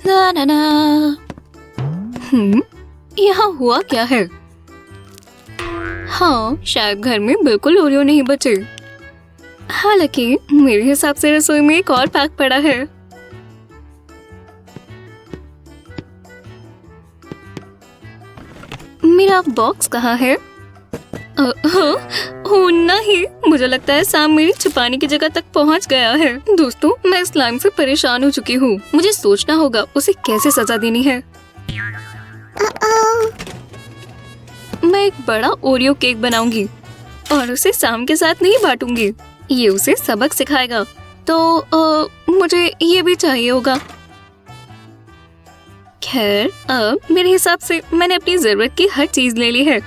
ना ना ना। यहाँ हुआ क्या है? हाँ, शायद घर में बिल्कुल ओरियो नहीं बचे। हालांकि मेरे हिसाब से रसोई में एक और पैक पड़ा है। मेरा बॉक्स कहाँ है? हो नहीं, मुझे लगता है सैम मेरी छुपाने की जगह तक पहुंच गया है। दोस्तों, मैं स्लाइम से परेशान हो चुकी हूँ। मुझे सोचना होगा उसे कैसे सजा देनी है। मैं एक बड़ा ओरियो केक बनाऊंगी और उसे सैम के साथ नहीं बांटूंगी। ये उसे सबक सिखाएगा। तो मुझे ये भी चाहिए होगा। खैर, अब मेरे हिसाब से मैंने अपनी जरूरत की हर चीज ले ली है।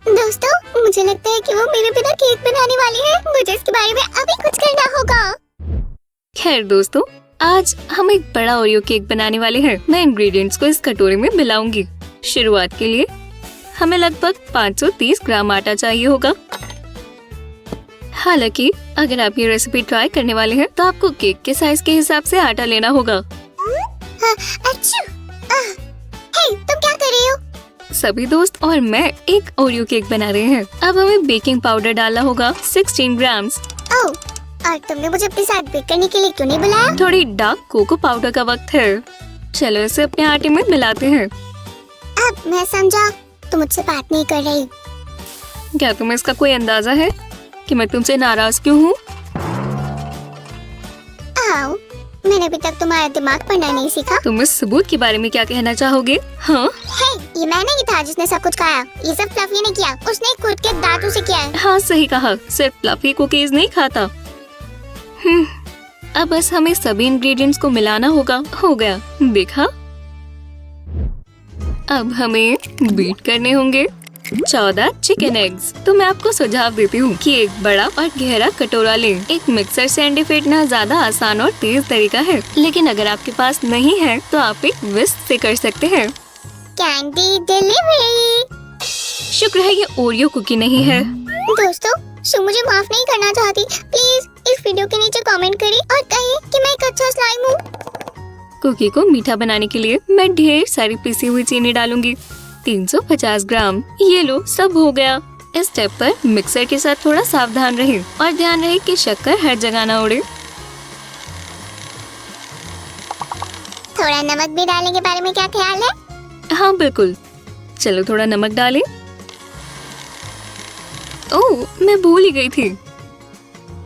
दोस्तों, मुझे लगता है कि वो मेरे बिना केक बनाने वाली है। मुझे इसके बारे में अभी कुछ करना होगा। खैर दोस्तों, आज हम एक बड़ा ओरियो केक बनाने वाले हैं। मैं इंग्रेडिएंट्स को इस कटोरे में मिलाऊंगी। शुरुआत के लिए हमें लगभग 530 ग्राम आटा चाहिए होगा। हालांकि अगर आप ये रेसिपी ट्राई करने वाले हैं तो आपको केक के साइज के हिसाब से आटा लेना होगा। अच्छा, हे, तुम क्या कर रही हो? सभी दोस्त और मैं एक ओरियो केक बना रहे हैं। अब हमें बेकिंग पाउडर डालना होगा 16 ग्राम्स। ओह, और तुमने मुझे अपने साथ बेक करने के लिए क्यों नहीं बुलाया? थोड़ी डार्क कोको पाउडर का वक्त है। चलो इसे अपने आटे में मिलाते हैं। अब मैं समझा, तुम मुझसे बात नहीं कर रही। क्या तुम्हें इसका कोई अंदाजा है कि मैं तुमसे नाराज क्यों हूँ? आओ, मैंने अभी तक तुम्हारा दिमाग पढ़ना नहीं सीखा। तुम इस सबूत के बारे में क्या कहना चाहोगे? हाँ, हे, ये मैं नहीं था जिसने सब कुछ खाया। ये सब फ्लफी ने किया। उसने खुद के दांतों से किया है। हाँ सही कहा, सिर्फ फ्लफी कुकीज नहीं खाता। अब बस हमें सभी इंग्रेडिएंट्स को मिलाना होगा। हो गया, देखा? अब हमें बीट करने होंगे 14 चिकन एग्स। तो मैं आपको सुझाव देती हूँ कि एक बड़ा और गहरा कटोरा लें। एक मिक्सर से अंडे फेंटना ज्यादा आसान और तेज तरीका है, लेकिन अगर आपके पास नहीं है तो आप एक विस्क से कर सकते हैं। Candy delivery. शुक्र है ये ओरियो कुकी नहीं है। दोस्तों, शु मुझे माफ नहीं करना चाहती। प्लीज इस वीडियो के नीचे कमेंट करें और कहें कि मैं एक अच्छा स्लाइम हूँ। कुकी को मीठा बनाने के लिए मैं ढेर सारी पिसी हुई चीनी डालूंगी। 350 ग्राम। ये लो, सब हो गया। इस स्टेप पर मिक्सर के साथ थोड़ा सावधान रहें और ध्यान रहे कि शक्कर हर जगह न उड़े। थोड़ा नमक भी डालने के बारे में क्या ख्याल है? हाँ बिल्कुल, चलो थोड़ा नमक डालें। ओह, मैं भूल ही गई थी।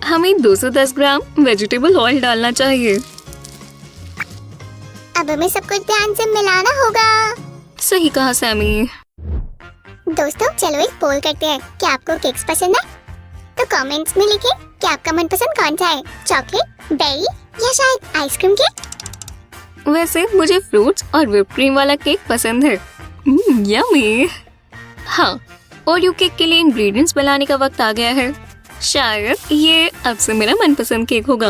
हमें 210 ग्राम वेजिटेबल ऑयल डालना चाहिए। अब हमें सब कुछ ध्यान से मिलाना होगा। सही कहा सैमी। दोस्तों, चलो एक पोल करते हैं। क्या आपको केक्स पसंद है? तो कमेंट्स में लिखें कि आपका मनपसंद कौन सा है, चॉकलेट, बेरी या शायद आइसक्रीम केक। वैसे मुझे फ्रूट्स और व्हिप क्रीम वाला केक पसंद है। यम्मी। हाँ, ओरियो केक के लिए इंग्रेडिएंट्स बनाने का वक्त आ गया है। शायद ये अब से मेरा मनपसंद केक होगा।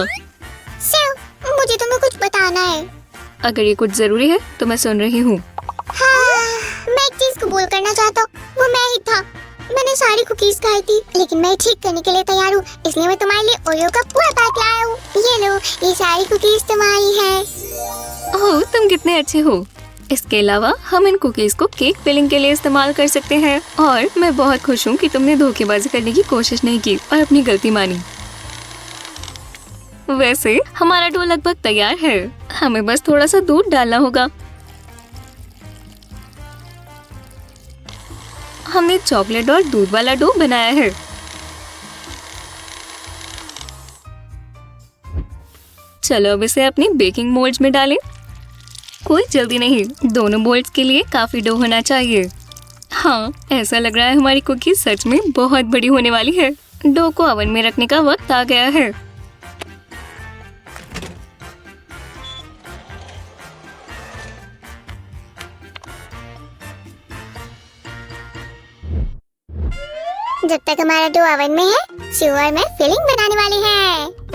मुझे तुम्हें कुछ बताना है। अगर ये कुछ जरूरी है तो मैं सुन रही हूँ। हाँ, मैं एक चीज कबूल करना चाहता हूँ, वो मैं ही था। मैंने सारी कुकीज खाई थी, लेकिन मैं ठीक करने के लिए तैयार हूँ। इसलिए मैं तुम्हारे लिए ओरियो का पूरा पैक लाया हूँ। ये लो, ये सारी कुकीज तुम्हारी हैं। ओह, तुम कितने अच्छे हो। इसके अलावा हम इन कुकीज को केक फिलिंग के लिए इस्तेमाल कर सकते हैं। और मैं बहुत खुश हूँ कि तुमने धोखेबाजी करने की कोशिश नहीं की और अपनी गलती मानी। वैसे हमारा डो लगभग तैयार है। हमें बस थोड़ा सा दूध डालना होगा। हमने चॉकलेट और दूध वाला डो बनाया है। चलो अब इसे अपनी बेकिंग मोल्ड्स में डालें। कोई जल्दी नहीं, दोनों मोल्ड्स के लिए काफी डो होना चाहिए। हाँ, ऐसा लग रहा है हमारी कुकी सच में बहुत बड़ी होने वाली है। डो को ओवन में रखने का वक्त आ गया है। जब तक हमारा डो ओवन में है, शिव और मैं फिलिंग बनाने वाले हैं।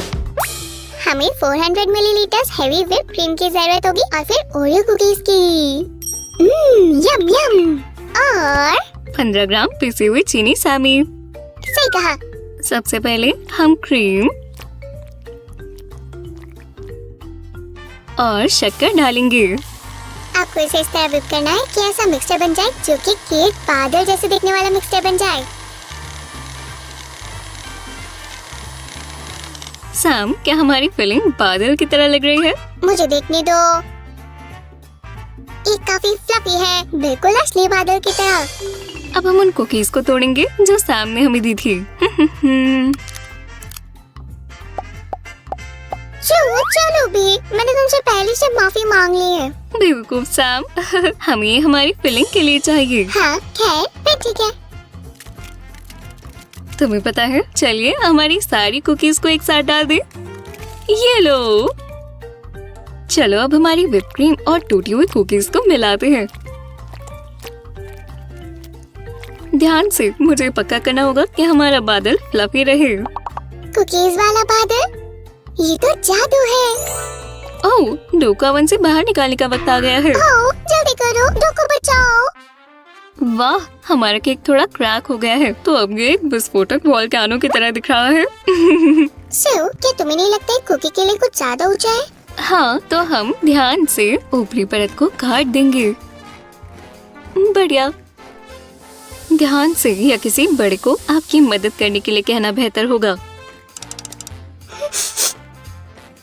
हमें 400 मिलीलीटर हेवी व्हिप क्रीम की जरूरत होगी और फिर ओरियो कुकीज की। यम यम। और 15 ग्राम पिसी हुई चीनी सैमी। सही कहा। सबसे पहले हम क्रीम और शक्कर डालेंगे। आपको इसे इस तरह whip करना है कि ऐसा मिक्सचर बन जाए जो कि केक बादल जैसे दिखने वाला मिक्सचर बन जाए। सैम, क्या हमारी फिलिंग बादल की तरह लग रही है? मुझे देखने दो। ये काफी फ्लफी है, बिल्कुल असली बादल की तरह। अब हम उन कुकीज को तोड़ेंगे जो सैम ने हमें दी थी। चलो भी, मैंने तुमसे पहले से माफी मांग ली है। बेवकूफ सैम, हमें हमारी फिलिंग के लिए चाहिए। हाँ खैर, फिर ठीक है। तुम्हें पता है, चलिए हमारी सारी कुकीज को एक साथ डाल दे। ये लो। चलो अब हमारी व्हिप क्रीम और टूटी हुई कुकीज को मिलाते हैं। ध्यान से, मुझे पक्का करना होगा कि हमारा बादल फ्लफी रहे। कुकीज वाला बादल, ये तो जादू है। ओह, डो को ओवन से बाहर निकालने का वक्त आ गया है। ओह, जल्दी करो, डो को बचाओ। वाह, हमारा केक थोड़ा क्रैक हो गया है, तो अब ये एक विस्फोटक वोल्केनो की तरह दिख रहा है। सो, क्या तुम्हें नहीं लगता है कुकी के लिए कुछ ज्यादा ऊंचा है? हाँ, तो हम ध्यान से ऊपरी परत को काट देंगे। बढ़िया। ध्यान से, या किसी बड़े को आपकी मदद करने के लिए कहना बेहतर होगा।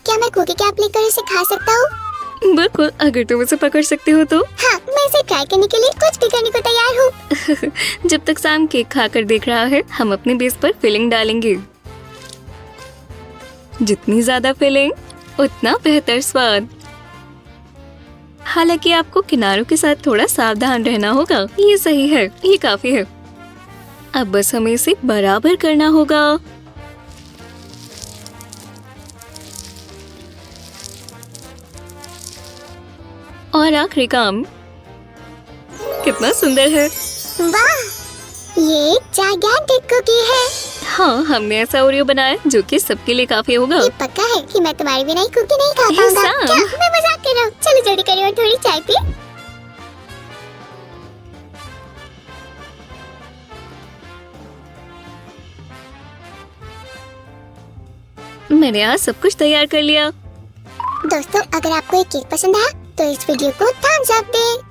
क्या मैं कुकी कैप लेकर इसे खा सकता हूँ? बिल्कुल, अगर तुम इसे पकड़ सकते हो तो। हाँ, मैं इसे ट्राई करने के लिए कुछ भी करने को तैयार हूँ। जब तक सैम केक खाकर देख रहा है, हम अपने बेस पर फिलिंग डालेंगे। जितनी ज्यादा फिलिंग, उतना बेहतर स्वाद। हालांकि आपको किनारों के साथ थोड़ा सावधान रहना होगा। ये सही है, ये काफी है। अब बस हमें इसे बराबर करना होगा। और आखिरी काम, कितना सुंदर है। वाह, ये जायंटिक कुकी है। हाँ, हमने ऐसा ओरियो बनाया जो कि सबके लिए काफी होगा। ये पक्का है कि मैं तुम्हारी बिना ही कुकी नहीं खा हे पाऊंगा। सैम। क्या मैं मजाक कर रहा हूँ? चलो जल्दी करिए और थोड़ी चाय पी। मैंने आज सब कुछ तैयार कर लिया। दोस्तों, अगर आपको ये केक पसंद आया तो इस वीडियो को थम्स अप दें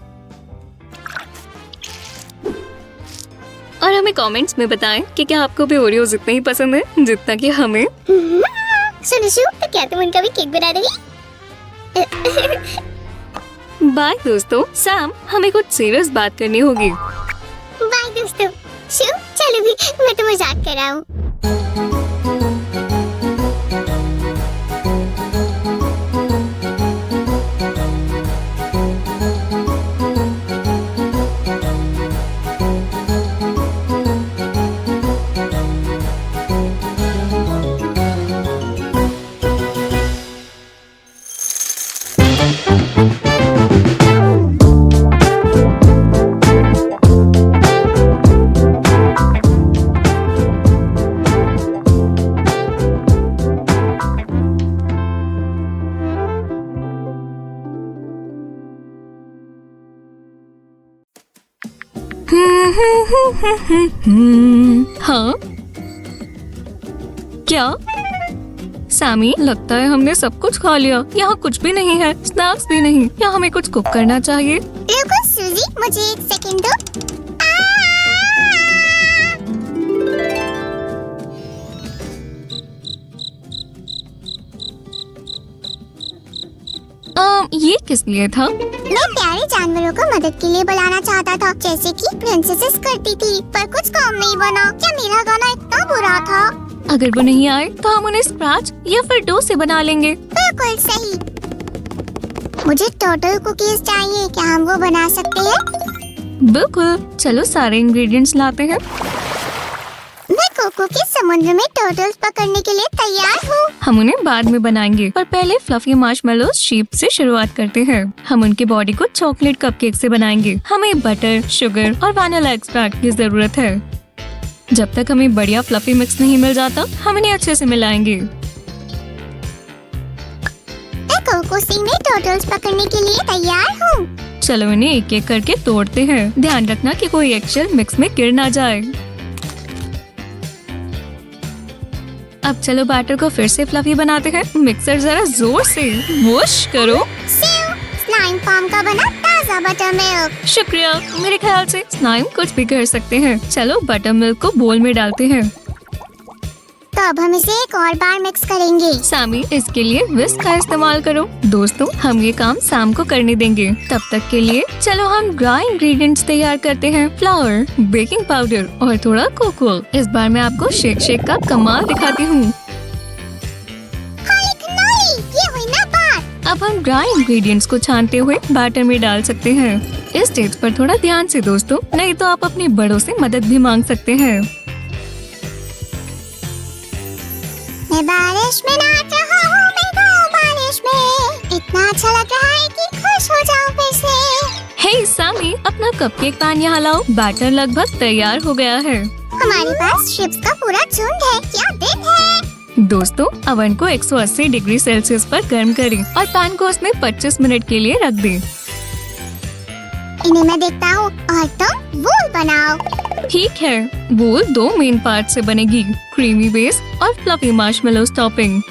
और हमें कमेंट्स में बताएं कि क्या आपको भी ओरियोज इतने ही पसंद है जितना कि हमें। सुनो शू, तो क्या तुम उनका भी केक बना दोगी? बाय दोस्तों। सैम, हमें कुछ सीरियस बात करनी होगी। बाय दोस्तों। शू, चलो भी, मैं तो मजाक कर रहा हूँ। हाँ, क्या सैमी, लगता है हमने सब कुछ खा लिया। यहाँ कुछ भी नहीं है, स्नैक्स भी नहीं। क्या हमें कुछ कुक करना चाहिए? रुको सूजी, मुझे एक सेकंड दो। ये किस लिए था? मैं प्यारे जानवरों को मदद के लिए बुलाना चाहता था, जैसे कि प्रिंसेसेस करती थी, पर कुछ काम नहीं बना। क्या मेरा गाना इतना बुरा था? अगर वो नहीं आए तो हम उन्हें स्क्रैच या फिर डो से बना लेंगे। बिल्कुल सही। मुझे टोटल कुकीज चाहिए, क्या हम वो बना सकते हैं? बिल्कुल, चलो सारे इंग्रेडिएंट्स लाते हैं। मैं कोको के समुद्र में टर्टल्स पकड़ने के लिए तैयार हूँ। हम उन्हें बाद में बनाएंगे, पर पहले फ्लफी मार्शमेलोज शीप से शुरुआत करते हैं। हम उनके बॉडी को चॉकलेट कपकेक से बनाएंगे। हमें बटर, शुगर और वैनिला एक्सट्रैक्ट की जरूरत है। जब तक हमें बढ़िया फ्लफी मिक्स नहीं मिल जाता, हम इन्हें अच्छे से मिलाएंगे। मैं कोको सी में टर्टल्स पकड़ने के लिए तैयार हूँ। चलो इन्हें एक एक करके तोड़ते हैं। ध्यान रखना कि कोई एक्शेल मिक्स में गिर ना जाए। अब चलो बैटर को फिर से फ्लफी बनाते हैं। मिक्सर जरा जोर से वॉश करो। स्लाइम फार्म का बना ताजा बटर मिल्क। शुक्रिया, मेरे ख्याल से स्लाइम कुछ भी कर सकते हैं। चलो बटर मिल्क को बोल में डालते हैं। तो अब हम इसे एक और बार मिक्स करेंगे। सामी, इसके लिए विस्क का इस्तेमाल करो। दोस्तों, हम ये काम शाम को करने देंगे। तब तक के लिए चलो हम ड्राई इंग्रेडिएंट्स तैयार करते हैं। फ्लावर, बेकिंग पाउडर और थोड़ा कोको। इस बार मैं आपको शेक का कमाल दिखाती हूँ। ये हुई ना बात। अब हम ड्राई इंग्रेडिएंट्स को छानते हुए बैटर में डाल सकते हैं। इस स्टेज पर थोड़ा ध्यान से दोस्तों, नहीं तो आप अपने बड़ों से मदद भी मांग सकते हैं। मैं बारिश में नाच रहा हूँ, मैं गाऊं बारिश में। इतना अच्छा लग रहा है कि खुश हो जाऊं फिर से। हे सामी, अपना कपकेक पैन यहाँ लाओ। बैटर लगभग तैयार हो गया है। हमारे पास शिप्स का पूरा झुंड है। क्या दिन है। दोस्तों, अवन को 180 डिग्री सेल्सियस पर गर्म करें और पैन को उसमें 25 मिनट के लिए रख दें। इन्हें मैं देखता हूँ और तुम वूल बनाओ। ठीक है, वूल 2 मेन पार्ट से बनेगी, क्रीमी बेस और फ्लफी मार्शमेलोस टॉपिंग।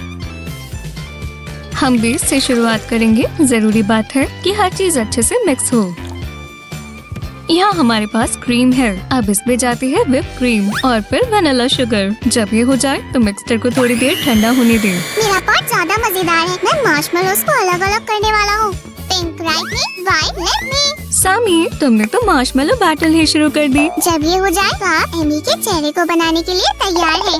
हम बेस से शुरुआत करेंगे। जरूरी बात है कि हर चीज अच्छे से मिक्स हो। यहाँ हमारे पास क्रीम है। अब इसमें जाती है व्हिप क्रीम और फिर वनीला शुगर। जब ये हो जाए तो मिक्सचर को थोड़ी देर ठंडा होने दें। मेरा पॉट ज्यादा मजेदार है। मैं मार्शमेलोस को अलग अलग करने वाला हूँ। पिंक राइट में, व्हाइट लेफ्ट में। सामी, तुमने तो मार्शमेलो बैटल ही शुरू कर दी। जब ये हो जाए तो आप एमी के चेहरे को बनाने के लिए तैयार है।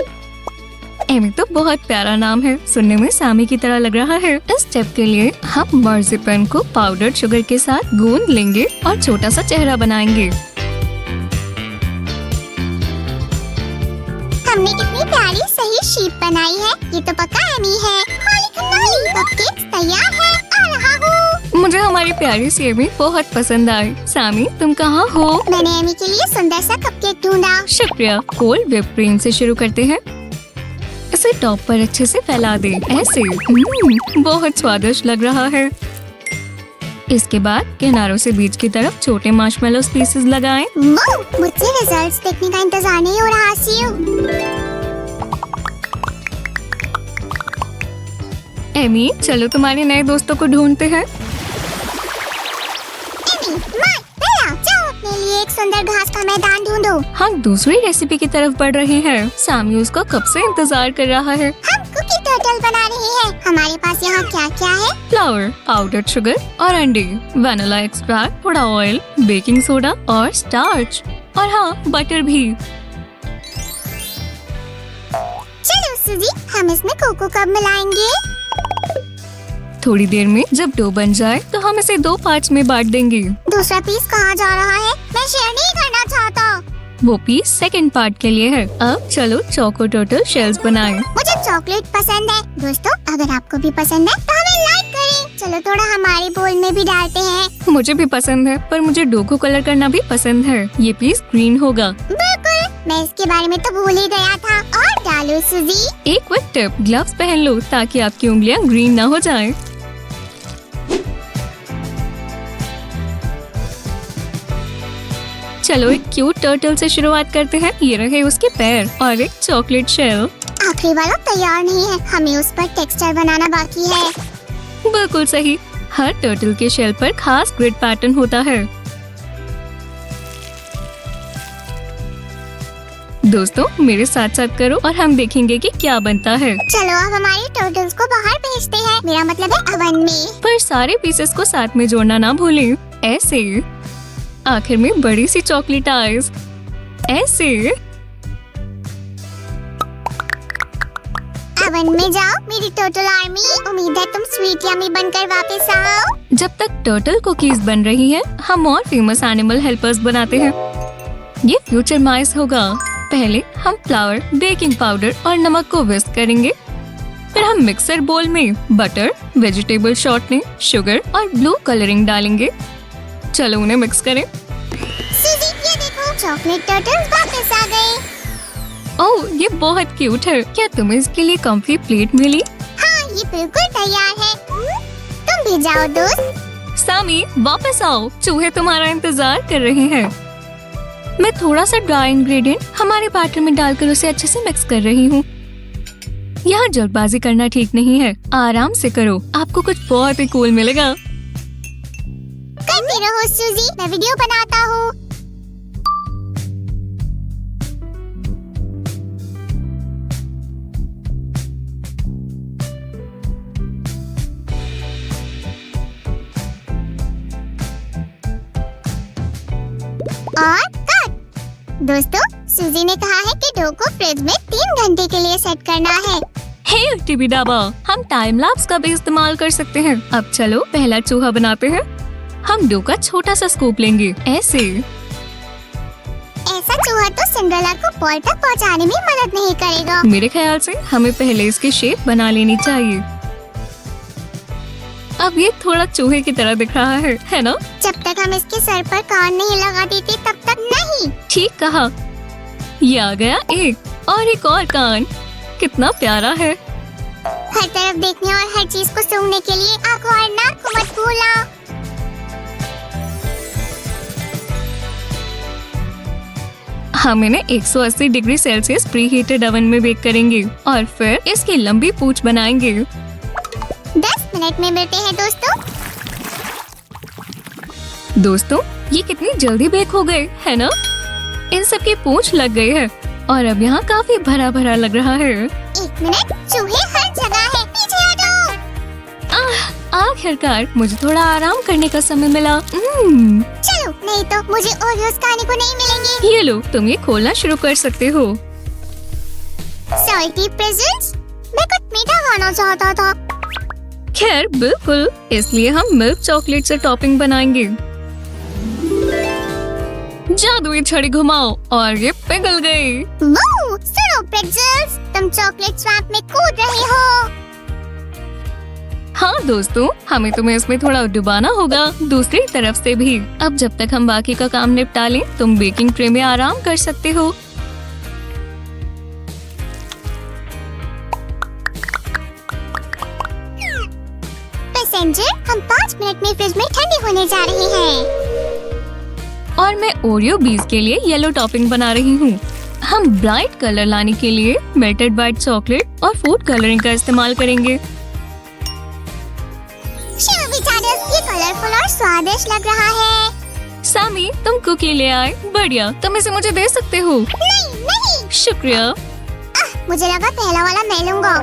एमी तो बहुत प्यारा नाम है, सुनने में सामी की तरह लग रहा है। इस स्टेप के लिए हम मार्जिपन को पाउडर्ड शुगर के साथ गूंद लेंगे और छोटा सा चेहरा बनाएंगे। हमने कितनी प्यारी सही शीप बनाई है। ये तो पक्का एमी है। कपकेक्स तैयार है। आ रहा हूँ। मुझे हमारी प्यारी सी एमी बहुत पसंद आई। सामी, तुम कहाँ हो? मैंने एमी के लिए सुंदर सा कपकेक ढूंढा। शुक्रिया। कोल्ड व्हिप क्रीम से शुरू करते हैं। इसे टॉप पर अच्छे से फैला दे, ऐसे। बहुत स्वादिष्ट लग रहा है। इसके बाद किनारों से बीच की तरफ छोटे मार्शमेलोस पीसेस लगाएं। मुझे रिजल्ट्स देखने का इंतजार नहीं हो रहा। सीयू। एमी, चलो तुम्हारे नए दोस्तों को ढूंढते हैं। जाओ अपने लिए एक सुंदर घास का मैदान ढूंढो। हम दूसरी रेसिपी की तरफ बढ़ रहे हैं। सामी उसका कब से इंतजार कर रहा है। हम कुकी टर्टल बना रहे हैं। हमारे पास यहाँ क्या क्या है? फ्लावर, पाउडर्ड शुगर और अंडे, वनीला एक्सट्रैक्ट, थोड़ा ऑयल, बेकिंग सोडा और स्टार्च, और हाँ, बटर भी। चलो सुजी, हम इसमें कोको कब मिलाएंगे? थोड़ी देर में जब डो बन जाए तो हम इसे 2 पार्ट्स में बांट देंगे। दूसरा पीस कहाँ जा रहा है? मैं शेयर नहीं करना चाहता। वो पीस सेकंड पार्ट के लिए है। अब चलो चोको टर्टल शेल्स बनाएं। मुझे चॉकलेट पसंद है। दोस्तों, अगर आपको भी पसंद है तो हमें लाइक करें। चलो थोड़ा हमारे बोल में भी डालते हैं। मुझे भी पसंद है, पर मुझे डो को कलर करना भी पसंद है। ये पीस ग्रीन होगा। बिल्कुल, मैं इसके बारे में तो भूल ही गया था। और डालो सुजी। एक क्विक टिप, ग्लव्स पहन लो ताकि आपकी उंगलियां ग्रीन न हो जाएं। चलो एक क्यूट टर्टल से शुरुआत करते हैं। ये रहे उसके पैर और एक चॉकलेट शेल। आखिरी वाला तैयार नहीं है। हमें उस पर टेक्सचर बनाना बाकी है। बिल्कुल सही। हर टर्टल के शेल पर खास ग्रिड पैटर्न होता है। दोस्तों, मेरे साथ साथ करो और हम देखेंगे कि क्या बनता है। चलो अब हमारे टर्टल्स को बाहर भेजते हैं। मेरा मतलब है अवन में। पर सारे पीसेस को साथ में जोड़ना ना भूलें। ऐसे। आखिर में बड़ी सी चॉकलेट आइस। ऐसे। अवन में जाओ मेरी टर्टल आर्मी। उम्मीद है तुम स्वीट यम्मी बनकर वापस आओ। जब तक टर्टल कुकीज बन रही हैं, हम और फेमस एनिमल हेल्पर्स बनाते हैं। ये फ्यूचर माइस होगा। पहले हम फ्लावर, बेकिंग पाउडर और नमक को विस्क करेंगे। फिर हम मिक्सर बोल में बटर, वेजिटेबल शॉर्टनिंग, शुगर और ब्लू कलरिंग डालेंगे। चलो उन्हें मिक्स करें। सुजी, ये देखो, चॉकलेट टर्टल्स वापस आ गए। ओह, ये बहुत क्यूट है। क्या तुम्हें इसके लिए कॉम्फी प्लेट मिली? हाँ, ये बिल्कुल तैयार है। तुम भी जाओ दोस्त। सामी, वापस आओ। चूहे तुम्हारा इंतजार कर रहे हैं। मैं थोड़ा सा ड्राई इंग्रेडिएंट हमारे बैटर में डालकर उसे अच्छे से मिक्स कर रही हूँ। यहाँ जल्दबाजी करना ठीक नहीं है, आराम से करो, आपको कुछ बहुत ही कूल मिलेगा। करते रहो सूजी, मैं वीडियो बनाता हूँ। और कट। दोस्तों, सूजी ने कहा है कि डो को फ्रिज में 3 घंटे के लिए सेट करना है। हे टीवी डाबा, हम टाइम लैप्स का भी इस्तेमाल कर सकते हैं। अब चलो पहला चूहा बनाते हैं। हम डो का छोटा सा स्कूप लेंगे, ऐसे। ऐसा चूहा तो सिंड्रेला को बॉल तक पहुंचाने में मदद नहीं करेगा। मेरे ख्याल से हमें पहले इसकी शेप बना लेनी चाहिए। अब ये थोड़ा चूहे की तरह दिख रहा है ना? जब तक हम इसके सर पर कान नहीं लगा देते तब तक नहीं। ठीक कहा। ये आ गया एक और कान, कितना प्यारा है। हर तरफ देखने और हर चीज को सूंघने के लिए आँखों और नाक को मत भूलना। हम इन्हें 180 degree Celsius pre heated oven में बेक करेंगे और फिर इसकी लंबी पूंछ बनाएंगे। 10 मिनट में मिलते हैं दोस्तों, ये कितनी जल्दी बेक हो गए, है ना? इन सब की पूंछ लग गई है और अब यहाँ काफी भरा भरा लग रहा है। 1 मिनट, चूहे हर जगह है, पीछे हटो। आखिरकार मुझे थोड़ा आराम करने का समय मिला। चलो, नहीं तो मुझे ओरियोस खाने को नहीं मिलेंगे। ये लो, तुम ये खोलना शुरू कर सकते हो। सॉल्टी प्रेजेंट्स, मैं कुछ मीठा खाना चाहता था। खैर बिल्कुल, इसलिए हम मिल्क चॉकलेट से टॉपिंग बनाएंगे। जादुई छड़ी घुमाओ और ये पिघल गई। वो, सुनो प्रेजेंट्स, तुम चॉकलेट स्वैम्प में कूद रहे हो। हाँ दोस्तों, हमें तुम्हें इसमें थोड़ा डुबाना होगा, दूसरी तरफ से भी। अब जब तक हम बाकी का काम निपटा लें, तुम बेकिंग ट्रे में आराम कर सकते हो। पैसेंजर, हम 5 मिनट में फ्रिज में ठंडी होने जा रहे हैं। और मैं ओरियो बीज के लिए येलो टॉपिंग बना रही हूँ। हम ब्राइट कलर लाने के लिए मेल्टेड व्हाइट चॉकलेट और फूड कलरिंग का इस्तेमाल करेंगे। ये कलरफुल और स्वादिष्ट लग रहा है। सामी, तुम कुकी ले आए, बढ़िया। तुम इसे मुझे दे सकते हो। नहीं। शुक्रिया। मुझे लगा पहला वाला मैं लूंगा।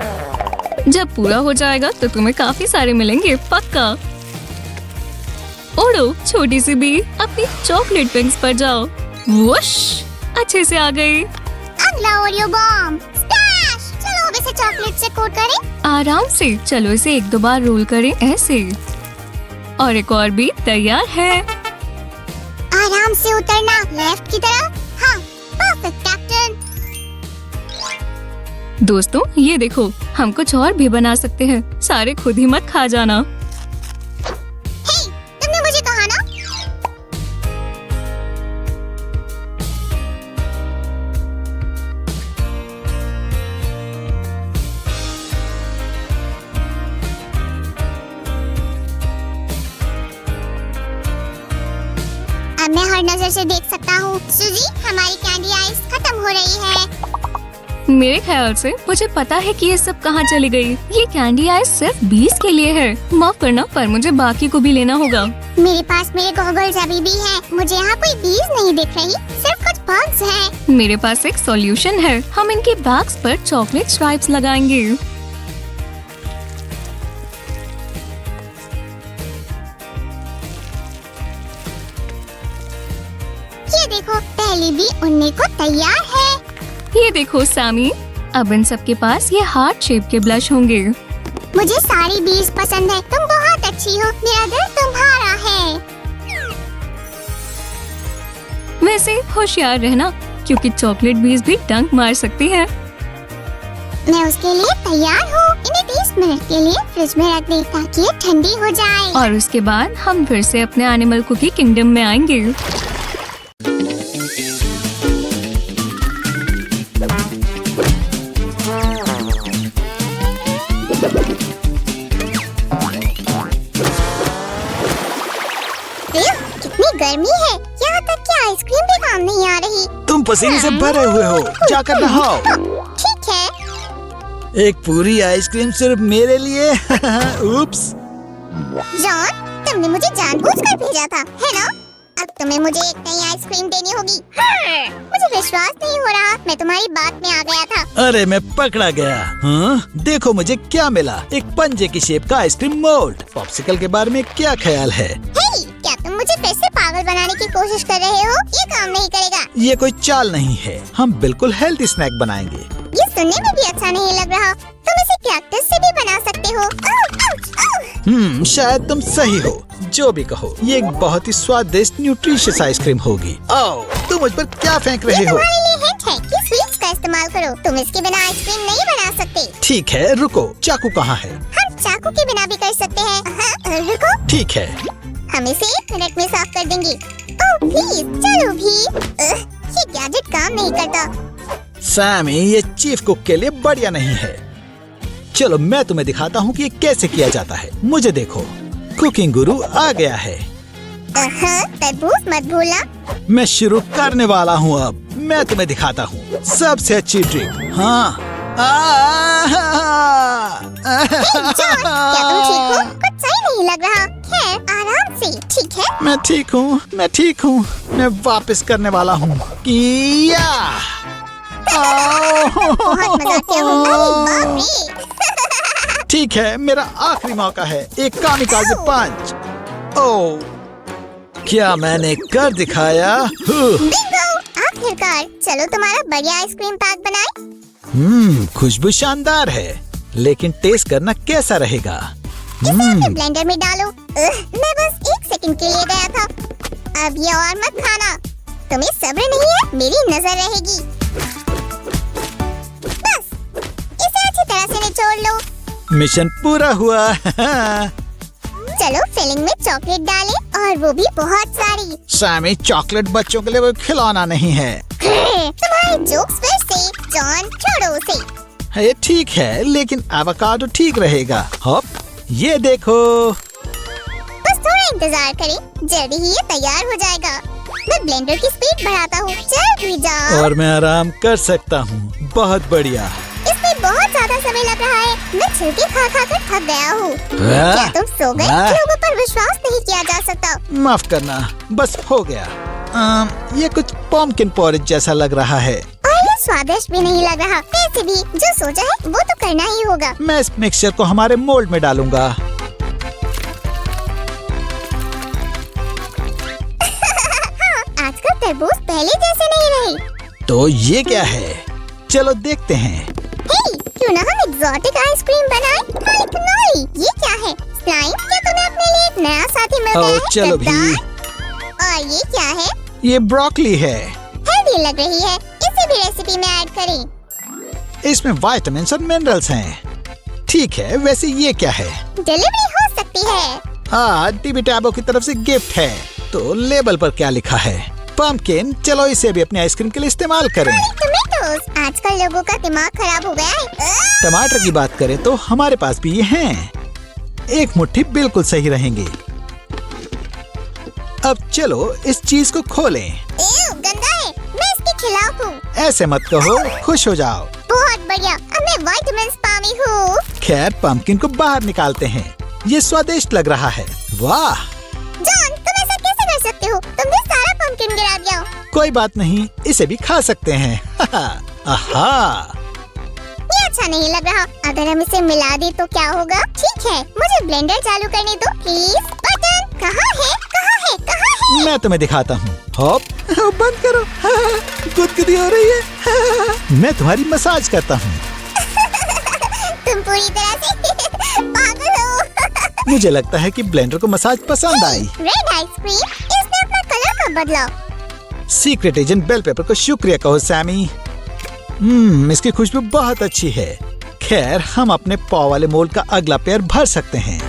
जब पूरा हो जाएगा तो तुम्हें काफी सारे मिलेंगे, पक्का। उड़ो छोटी सी बी, अपनी चॉकलेट विंग्स पर जाओ। वुश, अच्छे से आ गई। अगला ओरियो बॉम्ब, स्प्लैश। चलो अब इसे चॉकलेट से कोट करें। आराम से, चलो इसे 1-2 बार रोल करें, ऐसे। और एक और भी तैयार है। आराम से उतरना, लेफ्ट की तरफ। हाँ, परफेक्ट कैप्टन। दोस्तों, ये देखो, हम कुछ और भी बना सकते हैं, सारे खुद ही मत खा जाना। हे, तुमने मुझे कहा ना। अब मैं हर नजर से देख सकता हूँ। सूजी, हमारी कैंडी आइस खत्म हो रही है। मेरे ख्याल से मुझे पता है कि ये सब कहाँ चली गई। ये कैंडी आइस सिर्फ 20 के लिए है। माफ करना, पर मुझे बाकी को भी लेना होगा। मेरे पास मेरे गॉगल्स अभी भी हैं। मुझे यहाँ कोई बीज नहीं दिख रही, सिर्फ कुछ बग्स हैं। मेरे पास एक सॉल्यूशन है। हम इनके बैग्स पर चॉकलेट स्ट्राइप्स लगाएंगे। ये देखो, पहली भी उन्ने को तैयार है। ये देखो सामी, अब इन सब के पास ये हार्ट शेप के ब्लश होंगे। मुझे सारी बीज पसंद है। तुम बहुत अच्छी हो। मेरा दिल तुम्हारा है। वैसे होशियार रहना, क्योंकि चॉकलेट बीज भी डंक मार सकती है। मैं उसके लिए तैयार हूँ। इन्हें 30 मिनट के लिए फ्रिज में रख दे ताकि ये ठंडी हो जाए। और उसके बाद हम फिर से अपने एनिमल कुकी किंगडम में आएंगे। कितनी गर्मी है, यहाँ तक कि आइसक्रीम भी काम नहीं आ रही। तुम पसीने से भरे हुए हो, जाकर नहाओ। ठीक है। एक पूरी आइसक्रीम सिर्फ मेरे लिए। उप्स। जॉन, तुमने मुझे जानबूझकर भेजा था, है ना? अब तुम्हें मुझे एक नई आइसक्रीम देनी होगी। मुझे विश्वास नहीं हो रहा, मैं तुम्हारी बात में आ गया था। अरे मैं पकड़ा गया। हाँ? देखो मुझे क्या मिला, एक पंजे की शेप का आइसक्रीम मोल्ड। पॉप्सिकल के बारे में क्या ख्याल है? हे, क्या तुम मुझे फिर से पागल बनाने की कोशिश कर रहे हो? ये काम नहीं करेगा। ये कोई चाल नहीं है, हम बिल्कुल हेल्दी स्नैक बनाएंगे। ये सुनने में भी अच्छा नहीं लग रहा। तुम इसे कैक्टस से भी बना सकते हो। शायद तुम सही हो। जो भी कहो, ये एक बहुत ही स्वादिष्ट न्यूट्रिशियस आइसक्रीम होगी। आओ, तुम मुझ पर क्या फेंक रहे हो? तुम्हारे लिए हिंट है कि स्वीट्स का इस्तेमाल करो। तुम इसके बिना आइसक्रीम नहीं बना सकते। ठीक है, रुको, चाकू कहाँ है? हम चाकू के बिना भी कर सकते हैं। रुको, ठीक है। हम इसे 1 मिनट में साफ कर देंगे। ओह प्लीज, चलो भी। ये गैजेट काम नहीं करता। सैमी, ये चीफ कुक के लिए बढ़िया नहीं है। चलो मैं तुम्हें दिखाता हूँ कि ये कैसे किया जाता है। मुझे देखो, कुकिंग गुरु आ गया है। तरबूज मत भूलना। मैं शुरू करने वाला हूँ। अब मैं तुम्हें दिखाता हूँ सबसे अच्छी ट्रिक। हाँ। क्या तुम ठीक हो? कुछ सही नहीं लग रहा। खैर, आराम से। ठीक है? मैं ठीक हूँ, मैं ठीक हूँ। मैं वापस करने वाला हूँ। बहुत मजाकिया हो। अरे बाप रे। ठीक है, मेरा आखिरी मौका है। एक कामिकाज़े पंच। ओह, क्या मैंने कर दिखाया। बिंगो, आखिरकार। चलो तुम्हारा बढ़िया आइसक्रीम पैक बनाए। खुशबू शानदार है, लेकिन टेस्ट करना कैसा रहेगा? इसे ब्लेंडर में डालो। मैं बस 1 सेकंड के लिए गया था। अब ये और मत खाना। तुम्हें सब्र नहीं है? मेरी नजर रहेगी। बस, इसे अच्छी तरह से निचोड़ लो। मिशन पूरा हुआ। चलो फिलिंग में चॉकलेट डालें, और वो भी बहुत सारी। सैमी, चॉकलेट बच्चों के लिए वो खिलौना नहीं है। तुम्हारे जोक्स फिर से। जॉन, छोड़ो उसे। ये ठीक है, लेकिन एवोकाडो ठीक रहेगा। हॉप, ये देखो। बस थोड़ा इंतजार करें, जल्दी ही ये तैयार हो जाएगा। मैं ब्लेंडर की स्पीड बढ़ाता हूँ। जल्दी जाओ। और मैं आराम कर सकता हूँ। बहुत बढ़िया। इसमें बहुत ज्यादा समय लग रहा है। मैं छिलके खा खा कर थक गया हूँ। क्या तुम सो गए? लोगों पर विश्वास नहीं किया जा सकता। माफ करना, बस हो गया। ये कुछ पम्पकिन पोरेज जैसा लग रहा है। और ये स्वादिष्ट भी नहीं लग रहा। वैसे भी जो सोचा है वो तो करना ही होगा। मैं इस मिक्सचर को हमारे मोल्ड में डालूंगा। हाँ, आजकल तरबूज पहले जैसे नहीं रहे। तो ये क्या है? चलो देखते हैं। क्यों ना हम एक्सोटिक आइसक्रीम बनाएं? होली कनोली, ये क्या है? स्लाइम, क्या तुम्हें अपने लिए एक नया साथी मिल गया है? चलो भी। और ये क्या है? ये ब्रोकली है। हेल्दी लग रही है। इसे भी रेसिपी में ऐड करें। इसमें विटामिन्स और मिनरल्स हैं। ठीक है, वैसे ये क्या है? डिलीवरी हो सकती है। हाँ, टीवी टैबो की तरफ से गिफ्ट है। तो लेबल पर क्या लिखा है? पंपकिन। चलो इसे भी अपनी आइसक्रीम के लिए इस्तेमाल करें। टमेटोज, आजकल लोगों का दिमाग खराब हो गया है। टमाटर की बात करें तो हमारे पास भी ये हैं। एक मुट्ठी बिल्कुल सही रहेंगी। अब चलो इस चीज को खोलें। गंदा है। मैं इसके खिलाफ हूँ। ऐसे मत कहो, खुश हो जाओ। बहुत बढ़िया, अब मैं विटामिन्स पामी हूँ। खैर, पंपकिन को बाहर निकालते हैं। ये स्वादिष्ट लग रहा है। वाह जॉन, तुम ऐसा कैसे कर सकते हो? तुमने सारा पंपकिन गिरा दिया। कोई बात नहीं, इसे भी खा सकते हैं। आहा, ये अच्छा नहीं लग रहा। अगर हम इसे मिला दे तो क्या होगा? ठीक है, मुझे ब्लेंडर चालू करने दो प्लीज। बटन कहाँ है? कहाँ है? कहाँ है? मैं तुम्हें दिखाता हूँ। हॉप, बंद करो। गुदगुदी हो रही है। मैं तुम्हारी मसाज करता हूँ। तुम पूरी तरह से पागल हो। मुझे लगता है कि ब्लेंडर को मसाज पसंद आई। रेड आइसक्रीम, इसने अपना कलर कब बदला? सीक्रेट एजेंट बेल पेपर को शुक्रिया कहो सैमी। इसकी खुशबू बहुत अच्छी है। खैर, हम अपने पाव वाले मोल्ड का अगला पेयर भर सकते हैं।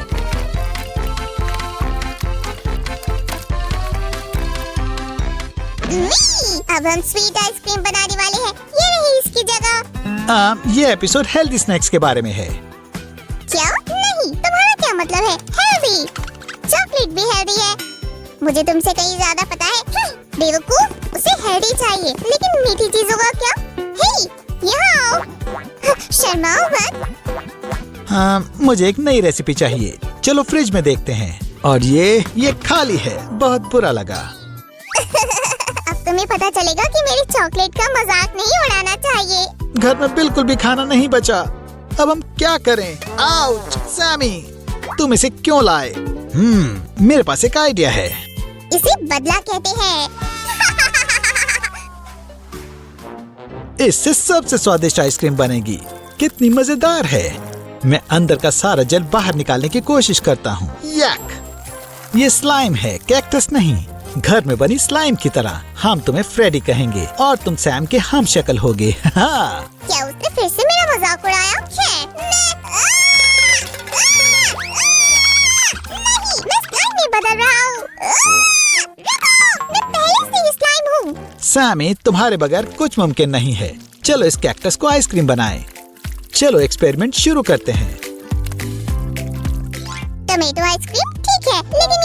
अब हम स्वीट आइसक्रीम बनाने वाले हैं। ये रही इसकी जगह। ये एपिसोड हेल्दी स्नैक्स के बारे में है। क्या? नहीं, तुम्हारा क्या मतलब है? हेल्दी? चॉकलेट भी हेल्दी है। मुझे तुमसे कहीं ज्यादा पता है। बेवकूफ, उसे हेल्दी चाहिए, लेकिन मीठी चीजों का क्या? हे, यहाँ आओ। शर्माओ मत। हाँ, मुझे एक नई रेसिपी चाहिए। चलो फ्रिज में देखते हैं। और ये खाली है। बहुत बुरा लगा। अब तुम्हें पता चलेगा कि मेरी चॉकलेट का मजाक नहीं उड़ाना चाहिए। घर में बिल्कुल भी खाना नहीं बचा। अब हम क्या करें? आउच! सैमी, तुम इसे क्यों लाए? मेरे पास एक आइडिया है। इसे बदला कहते हैं। इससे सबसे स्वादिष्ट आइसक्रीम बनेगी। कितनी मजेदार है। मैं अंदर का सारा जल बाहर निकालने की कोशिश करता हूँ। यक! ये स्लाइम है, कैक्टस नहीं। घर में बनी स्लाइम की तरह। हम तुम्हें फ्रेडी कहेंगे और तुम सैम के हम शक्ल होगे। हाँ। क्या उसने फिर से मेरा मजाक उड़ाया? नहीं, मैं स्लाइम में बदल रहा हूँ। मैं पहले से ही स्लाइम हूँ। सैमी, तुम्हारे बगैर कुछ मुमकिन नहीं है। चलो इस कैक्टस को आइसक्रीम बनाएं। चलो एक्सपेरिमेंट शुरू करते हैं। टमेटो आइसक्रीम ठीक है, लेकिन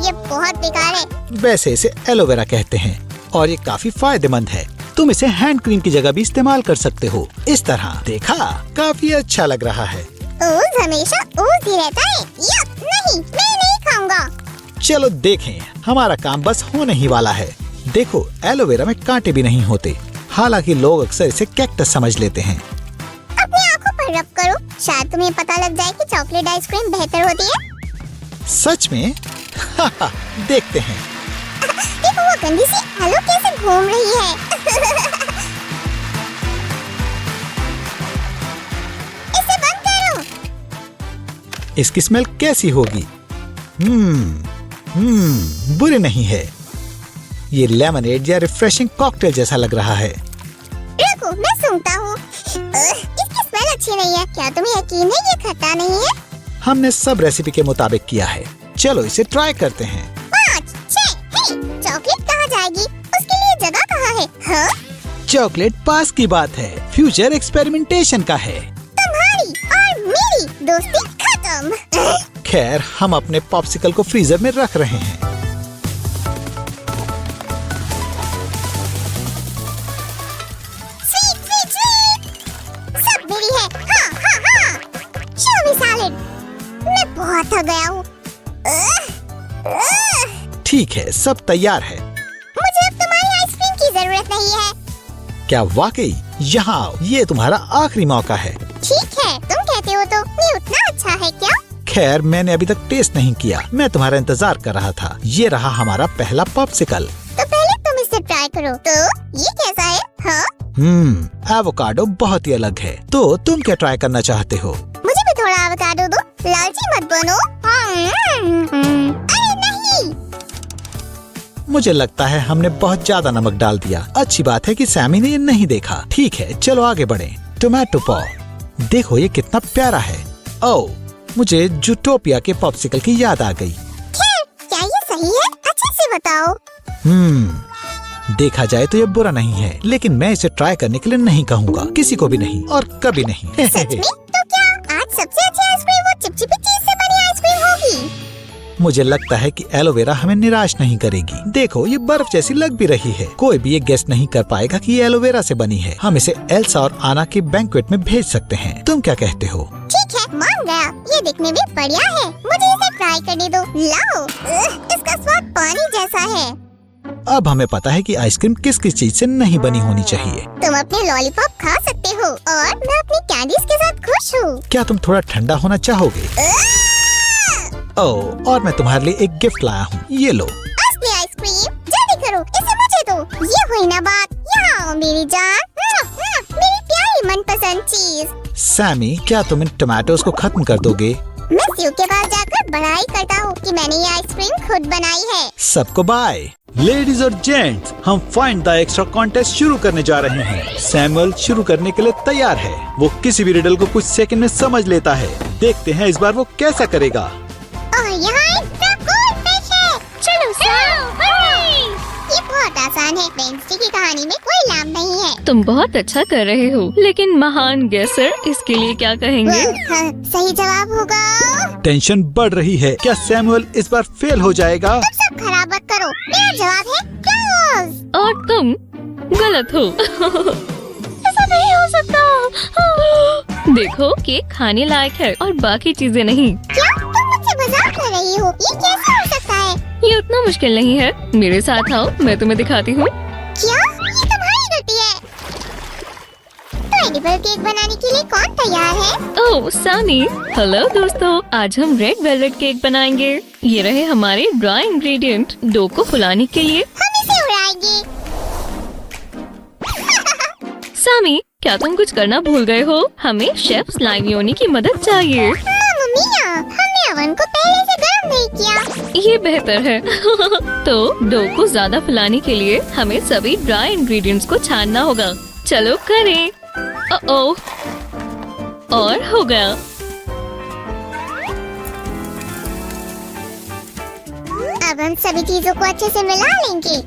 ये बहुत बेकार है। वैसे इसे एलोवेरा कहते हैं और ये काफी फायदेमंद है। तुम इसे हैंड क्रीम की जगह भी इस्तेमाल कर सकते हो। इस तरह देखा, काफी अच्छा लग रहा है। ओज हमेशा ओज ही रहता है। नहीं, मैं नहीं खाऊंगा। चलो देखें, हमारा काम बस होने ही वाला है। देखो, एलोवेरा में कांटे भी नहीं होते। हालांकि लोग अक्सर इसे कैक्टस समझ लेते हैं। अपनी आंखों पर रब करो, शायद तुम्हें पता लग जाए कि चॉकलेट आइसक्रीम बेहतर होती है। सच में? देखते हैं। देखो वो गंदी सी आलू कैसे घूम रही है। इसे बंद करो। इसकी स्मेल कैसी होगी? बुरी नहीं है। ये लेमनेड या रिफ्रेशिंग कॉकटेल जैसा लग रहा है। रुको, मैं सूंघता हूँ। इसकी स्मेल अच्छी नहीं है। क्या तुम्हें यकीन है ये खट्टा नहीं है? हमने सब रेसिपी के मुताबिक किया है। चलो इसे ट्राई करते हैं। 5, 6, चॉकलेट कहाँ जाएगी? उसके लिए जगह कहाँ है? हाँ? चॉकलेट पास की बात है। फ्यूचर एक्सपेरिमेंटेशन का है। तुम्हारी और मेरी दोस्ती खत्म। खैर, हम अपने पॉप्सिकल को फ्रीजर में रख रहे हैं। सब मेरी है। हाँ। शो मी सैलेड। मैं बहुत थक गया हूँ। ठीक है, सब तैयार है। मुझे अब तुम्हारी आइसक्रीम की जरूरत नहीं है। क्या वाकई? यहाँ आओ, ये तुम्हारा आखिरी मौका है। ठीक है, तुम कहते हो तो ये उतना अच्छा है क्या? खैर, मैंने अभी तक टेस्ट नहीं किया। मैं तुम्हारा इंतजार कर रहा था। ये रहा हमारा पहला पॉप्सिकल। तो पहले तुम इसे ट्राई करो। तो ये कैसा है? हाँ? एवोकाडो बहुत ही अलग है। तो तुम क्या ट्राई करना चाहते हो? मुझे भी थोड़ा एवोकाडो दो। लालची मत बनो। अरे नहीं। मुझे लगता है हमने बहुत ज्यादा नमक डाल दिया। अच्छी बात है कि सैमी ने ये नहीं देखा। ठीक है, चलो आगे बढ़ें। टोमेटो पॉ, देखो ये कितना प्यारा है। ओह, मुझे जूटोपिया के पॉप्सिकल की याद आ गई। खैर, क्या ये सही है? अच्छे से बताओ। देखा जाए तो ये बुरा नहीं है, लेकिन मैं इसे ट्राई करने के लिए नहीं कहूँगा। किसी को भी नहीं और कभी नहीं। सच में? तो क्या आज सबसे अच्छी आइसक्रीम वो चिपचिपी चीज से बनी आइसक्रीम होगी? मुझे लगता है कि एलोवेरा हमें निराश नहीं करेगी। देखो, ये बर्फ जैसी लग भी रही है। कोई भी ये गेस नहीं कर पाएगा कि ये एलोवेरा से बनी है। हम इसे एल्सा और आना के बैंक्वेट में भेज सकते हैं। तुम क्या कहते हो? ठीक है, मान गया। ये दिखने में बढ़िया है। मुझे इसे ट्राई करने दो। लाओ। इसका स्वाद पानी जैसा है। अब हमें पता है कि आइसक्रीम किस किस चीज से नहीं बनी होनी चाहिए। तुम अपने लॉलीपॉप खा सकते हो और मैं अपनी कैंडीज के साथ खुश हूँ। क्या तुम थोड़ा ठंडा होना चाहोगे? ओह, और मैं तुम्हारे लिए एक गिफ्ट लाया हूँ। ये लो। असली आइसक्रीम, जल्दी करो, इसे मुझे दो। ये हुई ना बात। यहाँ आओ मेरी जान। मेरी प्यारी मनपसंद चीज। सैमी, क्या तुम इन टमाटोज को खत्म कर दोगे? मैं सीयू के पास जाकर बड़ाई करता हूँ कि मैंने ये आइसक्रीम खुद बनाई है। सबको बाय। लेडीज और जेंट्स, हम फाइंड द एक्स्ट्रा कॉन्टेस्ट शुरू करने जा रहे हैं। सैमुअल शुरू करने के लिए तैयार है। वो किसी भी रिडल को कुछ सेकंड में समझ लेता है। देखते हैं इस बार वो कैसा करेगा। और यहाँ एक ड्रैगन फिश है। चलो सैम, हरी! ये बहुत आसान है। वेडनेसडे की कहानी में कोई लाभ नहीं है। तुम बहुत अच्छा कर रहे हो, लेकिन महान गेसर इसके लिए क्या कहेंगे? सही जवाब होगा। टेंशन बढ़ रही है। क्या सैमुअल इस बार फेल हो जाएगा? तुम सब खराब मत करो। मेरा जवाब है क्लोज। और तुम? गलत हो। ऐसा नहीं हो सकता। देखो केक खाने लायक है और बाकी चीजें नहीं। क्या तुम मुझसे मजाक कर रही हो? ये कैसे हो सकता है? ये उतना मुश्किल नहीं है, मेरे साथ आओ, मैं तुम्हें दिखाती हूँ। क्या ये तुम्हारी गलती है? तो एडिबल केक बनाने के लिए कौन तैयार है? ओह सामी, हेलो दोस्तों, आज हम रेड वेलवेट केक बनाएंगे। ये रहे हमारे ड्राई इंग्रेडिएंट। डो को फुलाने के लिए हम इसे उड़ाएंगे। सामी, क्या तुम कुछ करना भूल गए हो? हमें शेफ स्लाइमियोनी की मदद चाहिए। मम्मी, हमने अवन को पहले से गर्म नहीं किया। ये बेहतर है। तो डो को ज्यादा फुलाने के लिए हमें सभी ड्राई इंग्रेडिएंट्स को छानना होगा। चलो करें। ओह, और हो गया। अब हम सभी चीजों को अच्छे से मिला लेंगे।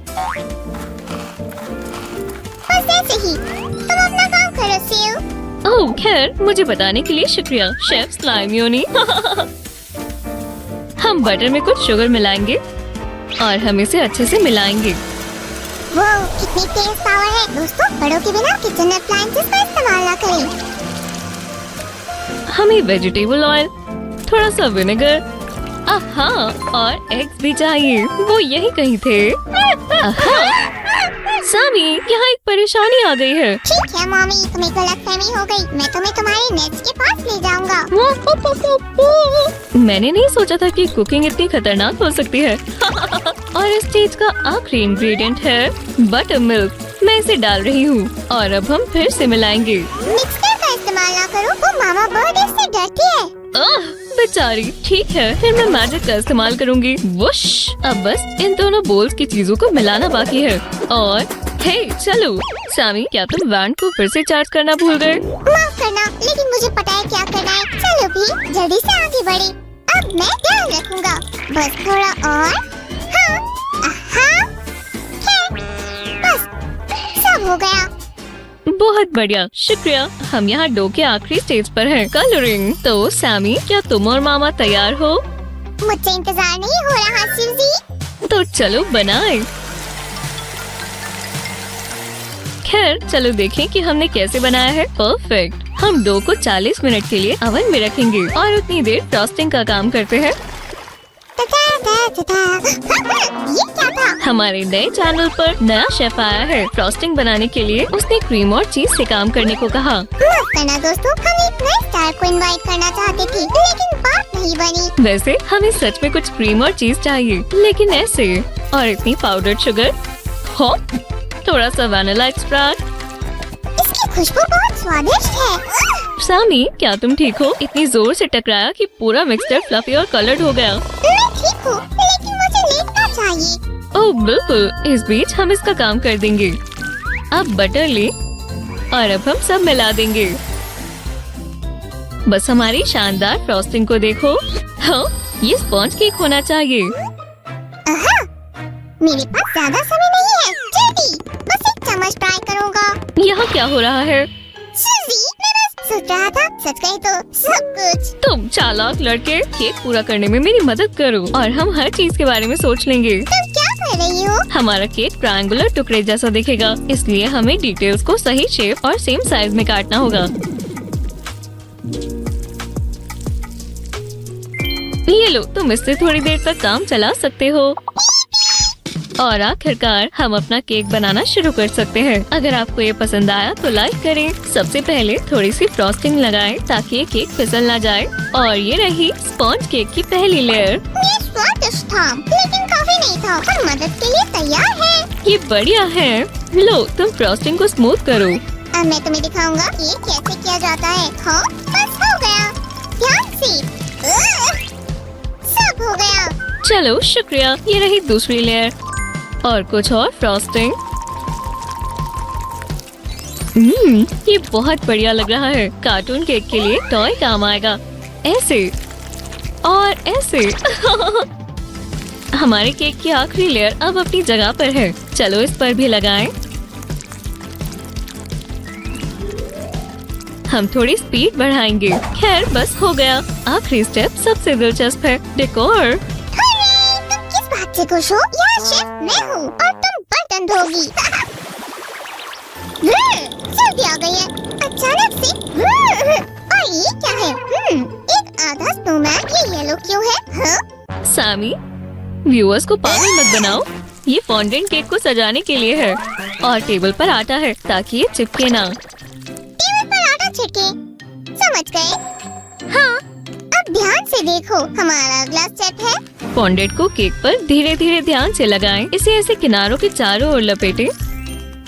बस ऐसे ही। तुम अपना काम करो सेव। ओह खैर, मुझे बताने के लिए शुक्रिया शेफ स्लाइमियोनी। हम बटर में कुछ शुगर मिलाएंगे और हम इसे अच्छे से मिलाएंगे। वो कितनी तेज पावर है। दोस्तों, बड़ों के बिना किचन अप्लायंसेस का इस्तेमाल ना करें। हमें वेजिटेबल ऑयल, थोड़ा सा विनेगर, हाँ, और एग्स भी चाहिए। वो यही कहीं थे। सामी, यहाँ एक परेशानी आ गई है। ठीक है मम्मी, तुम्हें गलतफहमी हो गई। मैं तुम्हें तुम्हारे नेट्स के पास ले जाऊंगा। मैंने नहीं सोचा था कि कुकिंग इतनी खतरनाक हो सकती है। और इस चीज का आखिरी इंग्रेडिएंट है बटर मिल्क। मैं इसे डाल रही हूँ और अब हम फिर से मिलाएंगे। मिक्सर का इस्तेमाल ना करो, वो मामा बर्ड इससे डरती है। बेचारी। ठीक है, फिर मैं मैजिक का इस्तेमाल करूंगी। वुश। अब बस इन दोनों बोल्स की चीजों को मिलाना बाकी है। और हे चलो सामी, क्या तुम वैंड को फिर से चार्ज करना भूल गए? माफ करना, लेकिन मुझे पता है क्या करना है। चलो भी जल्दी से आगे बढ़े। अब मैं ध्यान रखूंगा। बस थोड़ा और। हाँ, हाँ, बस सब हो गया। बहुत बढ़िया, शुक्रिया। हम यहाँ डो के आखिरी स्टेज पर हैं, कलरिंग। तो सैमी, क्या तुम और मामा तैयार हो? मुझसे इंतजार नहीं हो रहा शिवजी। तो चलो बनाएं। खैर चलो देखें कि हमने कैसे बनाया है। परफेक्ट। हम डो को 40 मिनट के लिए ओवन में रखेंगे और उतनी देर फ्रॉस्टिंग का काम करते हैं। ये क्या था? हमारे नए चैनल पर नया शेफ आया है फ्रॉस्टिंग बनाने के लिए। उसने क्रीम और चीज से काम करने को कहा। माफ करना दोस्तों, हम एक नए स्टार को इनवाइट करना चाहते थे, लेकिन बात नहीं बनी। वैसे हमें सच में कुछ क्रीम और चीज चाहिए, लेकिन ऐसे। और इतनी पाउडर्ड शुगर, हो थोड़ा सा वैनिला एक्सट्रैक्ट। इसकी खुशबू बहुत स्वादिष्ट है। सामी, क्या तुम ठीक हो? इतनी जोर से टकराया कि पूरा मिक्सचर फ्लफी और कलर्ड हो गया। मैं ठीक हूँ, लेकिन मुझे लेटना चाहिए। ओह बिल्कुल, इस बीच हम इसका काम कर देंगे। अब बटर ले और अब हम सब मिला देंगे। बस हमारी शानदार फ्रॉस्टिंग को देखो। हाँ, ये स्पॉन्ज केक होना चाहिए। मेरे पास ज्यादा समय नहीं है। जल्दी, बस एक चम्मच ट्राई करूँगा। यहाँ क्या हो रहा है? सुजी, मैं बस सोच रहा था, सच कहे तो सब कुछ। तुम चालाक लड़के, केक पूरा करने में मेरी मदद करो और हम हर चीज के बारे में सोच लेंगे। तुम क्या कर रही हो? हमारा केक ट्रायंगुलर टुकड़े जैसा दिखेगा, इसलिए हमें डिटेल्स को सही शेप और सेम साइज में काटना होगा। ये लो, तुम इससे थोड़ी देर तक काम चला सकते हो। और आखिरकार हम अपना केक बनाना शुरू कर सकते हैं। अगर आपको ये पसंद आया तो लाइक करें। सबसे पहले थोड़ी सी फ्रॉस्टिंग लगाएं ताकि ये केक फिसल ना जाए। और ये रही स्पॉन्ज केक की पहली लेयर। ये स्वादिष्ट था, लेकिन काफी नहीं था। हम मदद के लिए तैयार हैं। ये बढ़िया है। लो, तुम फ्रॉस्टिंग को स्मूथ करो। अब मैं तुम्हें दिखाऊंगा ये कैसे किया जाता है। हाँ, बस हो गया। ध्यान से। सब हो गया। चलो शुक्रिया। ये रही दूसरी लेयर और कुछ और फ्रॉस्टिंग। ये बहुत बढ़िया लग रहा है। कार्टून केक के लिए टॉय काम आएगा। ऐसे और ऐसे। हमारे केक की आखिरी लेयर अब अपनी जगह पर है। चलो इस पर भी लगाएं। हम थोड़ी स्पीड बढ़ाएंगे। खैर बस हो गया। आखिरी स्टेप सबसे दिलचस्प है, डेकोर। तुम किस बात से खुश हो? यहाँ शेफ मैं हूँ और तुम बर्तन धोगी। सर्दी आ गई है अचानक से। और ये क्या है? एक आधा स्नोमैन। ये येलो क्यों है? हाँ? सामी, व्यूअर्स को पागल मत बनाओ। ये फॉन्डेंट केक को सजाने के लिए है और टेबल पर आटा है ताकि ये चिपके ना। टेबल पर आटा छिड़के, समझ गए? हाँ, अब ध्यान से देखो, हमारा अगला स्टेप है। फॉन्डेंट को केक पर धीरे धीरे ध्यान से लगाएं। इसे ऐसे किनारों के चारों ओर लपेटें।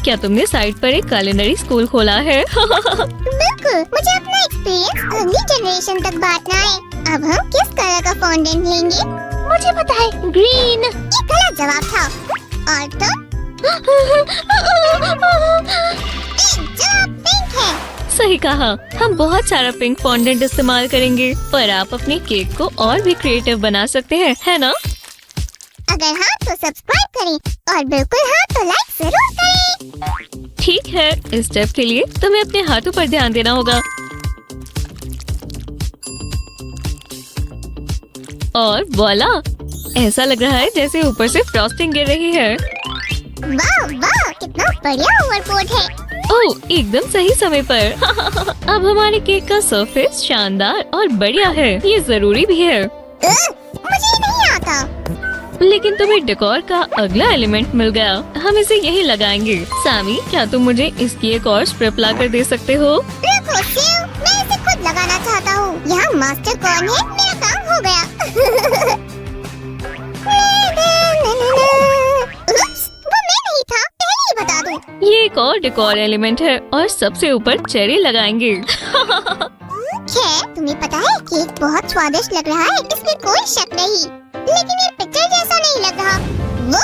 क्या तुमने साइड पर एक culinary स्कूल खोला है? बिल्कुल, मुझे अपना एक्सपीरियंस अगली जनरेशन तक बांटना है। अब हम किस कलर का फॉन्डेंट लेंगे? मुझे पता है, ग्रीन। ये गलत जवाब था। और तुम? जवाब पिंक है। सही कहा। हम बहुत सारा पिंक फॉन्डेंट इस्तेमाल करेंगे, पर आप अपने केक को और भी क्रिएटिव बना सकते हैं, है ना? अगर हाँ तो सब्सक्राइब करें और बिल्कुल हाँ तो लाइक जरूर करें। ठीक है, इस स्टेप के लिए तुम्हें अपने हाथों पर ध्यान देना होगा। और वॉला, ऐसा लग रहा है जैसे ऊपर से फ्रॉस्टिंग गिर रही है। वाह वाह, कितना बढ़िया ओवरकोट है। ओह, एकदम सही समय पर। अब हमारे केक का सरफेस शानदार और बढ़िया है। ये जरूरी भी है। मुझे नहीं आता। लेकिन तुम्हें डेकोर का अगला एलिमेंट मिल गया। हम इसे यही लगाएंगे। सामी, क्या तुम मुझे इसकी एक और स्ट्रिप ला कर दे सकते हो? रुको शिव, मैं इसे खुद लगाना चाहता हूँ। यहाँ मास्टर कौन है? मेरा काम हो गया। उप्स, वो मैं नहीं था, पहले ही बता दूँ। ये एक और डेकोर एलिमेंट है और सबसे ऊपर चेरी लगाएंगे। खैर, तुम्हें पता है केक बहुत स्वादिष्ट लग रहा है, इसमें कोई शक नहीं। लेकिन ये पिक्चर जैसा नहीं लग रहा। वो,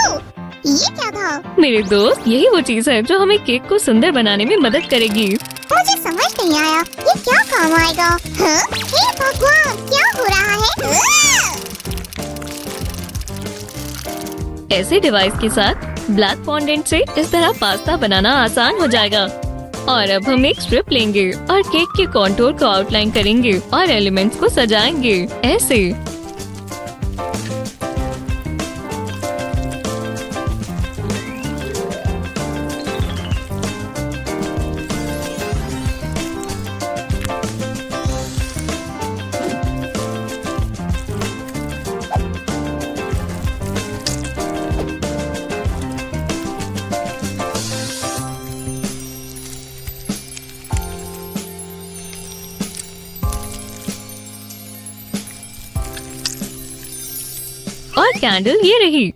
ये क्या था? मेरे दोस्त, यही वो चीज है जो हमें केक को सुंदर बनाने में मदद करेगी। मुझे समझ नहीं आया, ये क्या काम आएगा? हाँ? हे भगवान, क्या हो रहा है? ऐसे डिवाइस के साथ ब्लैक फॉन्डेंट से इस तरह पास्ता बनाना आसान हो जाएगा। और अब हम एक स्ट्रिप लेंगे और केक के कॉन्टूर को आउटलाइन करेंगे और एलिमेंट्स को सजाएंगे ऐसे। और कैंडल ये रही।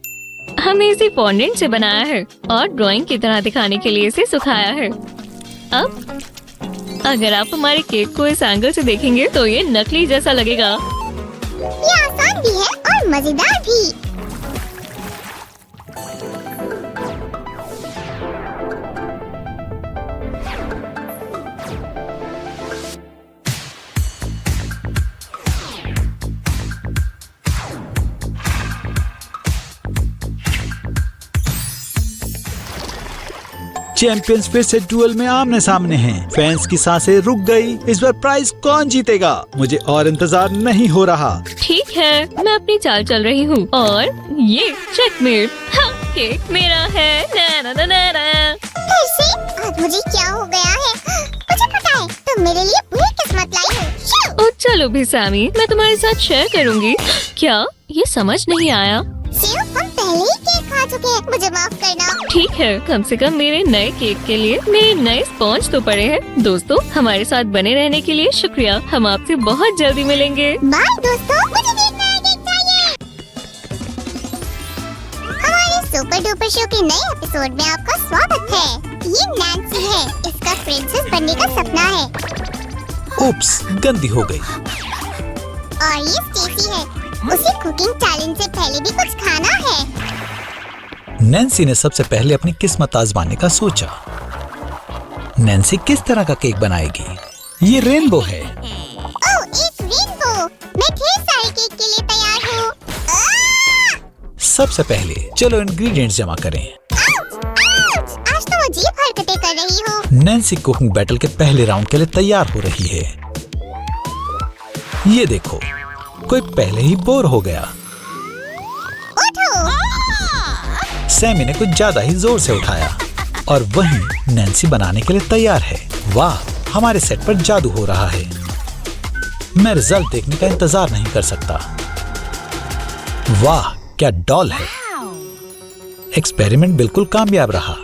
हमने इसे फॉन्डेंट से बनाया है और ड्राइंग की तरह दिखाने के लिए इसे सुखाया है। अब अगर आप हमारे केक को इस एंगल से देखेंगे तो ये नकली जैसा लगेगा। ये आसान भी है और मजेदार भी। चैंपियंस फिर से डुअल में आमने सामने हैं। फैंस की सांसें रुक गई। इस बार प्राइज कौन जीतेगा? मुझे और इंतजार नहीं हो रहा। ठीक है, मैं अपनी चाल चल रही हूँ और ये चेकमेट। हाँ, केक मेरा है। ना ना ना ना ना। फिर से? आज मुझे क्या हो गया है? मुझे पता है, तुम मेरे लिए बुरी किस्मत लाई हो। शिव! ओ चलो भी सामी, मैं तुम्हारे साथ शेयर करूँगी। क्या ये समझ नहीं आया? शिव, हम पहले ही केक खा चुके हैं, मुझे माफ करना। ठीक है, कम से कम मेरे नए केक के लिए मेरे नए स्पॉन्ज तो पड़े हैं। दोस्तों, हमारे साथ बने रहने के लिए शुक्रिया। हम आपसे बहुत जल्दी मिलेंगे। बाय दोस्तों, मुझे देखना है, केक चाहिए। हमारे सुपर डुपर शो के नए एपिसोड में आपका स्वागत है। ये नैन्सी है, इसका प्रिंसेस बनने का सपना है। उप्स, गंदी हो गई। और ये स्टेसी है, उसे कुकिंग चैलेंज से पहले भी कुछ खाना है। नैन्सी ने सबसे पहले अपनी किस्मत आजमाने का सोचा। नैन्सी किस तरह का केक बनाएगी? ये रेनबो है। ओह, एक रेनबो। मैं ढेर सारे केक के लिए तैयार हूँ। सबसे पहले चलो इंग्रेडिएंट्स जमा करें। आज तो अजीब हरकतें कर रही हो। नैन्सी कुकिंग बैटल के पहले राउंड के लिए तैयार हो रही है। ये देखो, कोई पहले ही बोर हो गया। उठो। सैमी ने कुछ ज्यादा ही जोर से उठाया। और वहीं नैन्सी बनाने के लिए तैयार है। वाह, हमारे सेट पर जादू हो रहा है। मैं रिजल्ट देखने का इंतजार नहीं कर सकता। वाह, क्या डॉल है। एक्सपेरिमेंट बिल्कुल कामयाब रहा।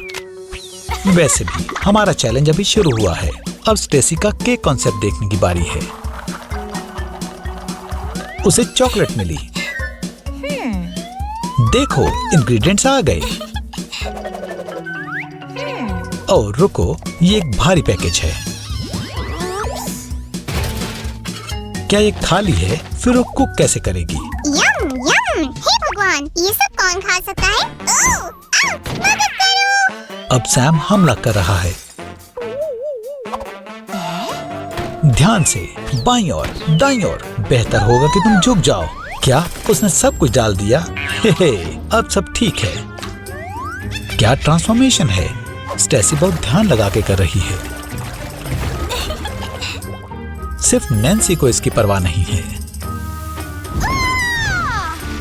वैसे भी हमारा चैलेंज अभी शुरू हुआ है। अब स्टेसी का केक कॉन्सेप्ट देखने की बारी है। उसे चॉकलेट मिली। देखो, इंग्रेडिएंट्स आ गए। ओह रुको, ये एक भारी पैकेज है। क्या ये खाली है? फिर वो कुक कैसे करेगी? यम यम, हे भगवान, ये सब कौन खा सकता है? ओह, मदद करो। अब सैम हमला कर रहा है। ध्यान से, बाईं ओर, दाईं ओर। बेहतर होगा कि तुम झुक जाओ। क्या उसने सब कुछ डाल दिया? हे, अब सब ठीक है। क्या ट्रांसफॉर्मेशन है। स्टेसी बहुत ध्यान लगा के कर रही है। सिर्फ नैन्सी को इसकी परवाह नहीं है।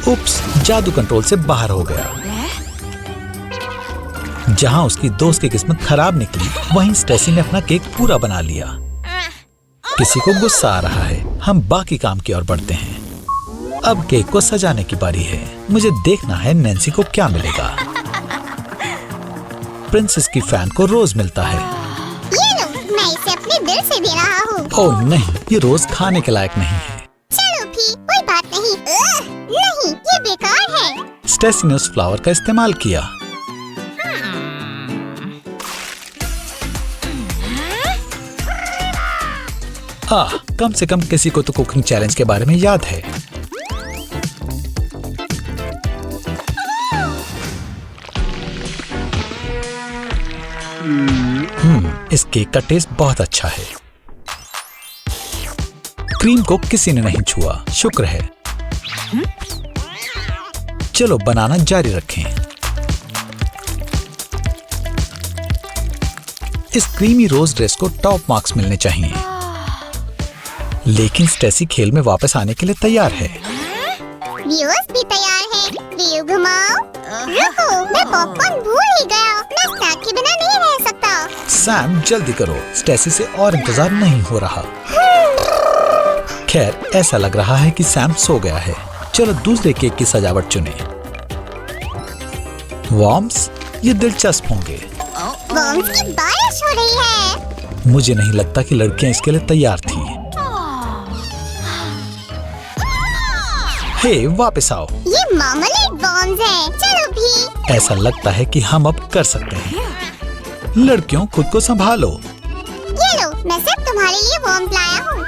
उप्स, जादू कंट्रोल से बाहर हो गया। जहां उसकी दोस्त की किस्मत खराब निकली, वहीं स्टेसी ने अपना केक पूरा बना लिया। किसी को गुस्सा आ रहा है। हम बाकी काम की ओर बढ़ते हैं। अब केक को सजाने की बारी है। मुझे देखना है नैन्सी को क्या मिलेगा। प्रिंसेस की फैन को रोज मिलता है। ये लो, मैं इसे अपने दिल से दे रहा हूँ। ओह नहीं, ये रोज खाने के लायक नहीं है। चलो भी, कोई बात नहीं। नहीं, ये बेकार है। स्टेसी ने उस फ्लावर का इस्तेमाल किया। कम से कम किसी को तो कुकिंग चैलेंज के बारे में याद है। इस केक का टेस्ट बहुत अच्छा है। क्रीम को किसी ने नहीं छुआ, शुक्र है। चलो बनाना जारी रखें। इस क्रीमी रोज ड्रेस को टॉप मार्क्स मिलने चाहिए। लेकिन स्टेसी खेल में वापस आने के लिए तैयार है। व्यूअर्स भी तैयार है। व्यू घुमाओ। रुको, मैं पॉपकॉर्न भूल ही गया। मैं स्नैक के बिना नहीं रह सकता। सैम जल्दी करो, स्टेसी से और इंतजार नहीं हो रहा। खैर, ऐसा लग रहा है कि सैम सो गया है। चलो दूसरे केक की सजावट चुने। वॉर्म्स, ये दिलचस्प होंगे। वॉर्म्स की बारिश हो रही है। मुझे नहीं लगता कि लड़कियां इसके लिए तैयार थी। हे, वापस आओ। ये मार्मलेड बॉम्ब्स हैं। चलो भी। ऐसा लगता है कि हम अब कर सकते हैं। लड़कियों, खुद को संभालो। ये लो, मैं सिर्फ तुम्हारे लिए बॉम्ब्स लाया हूँ।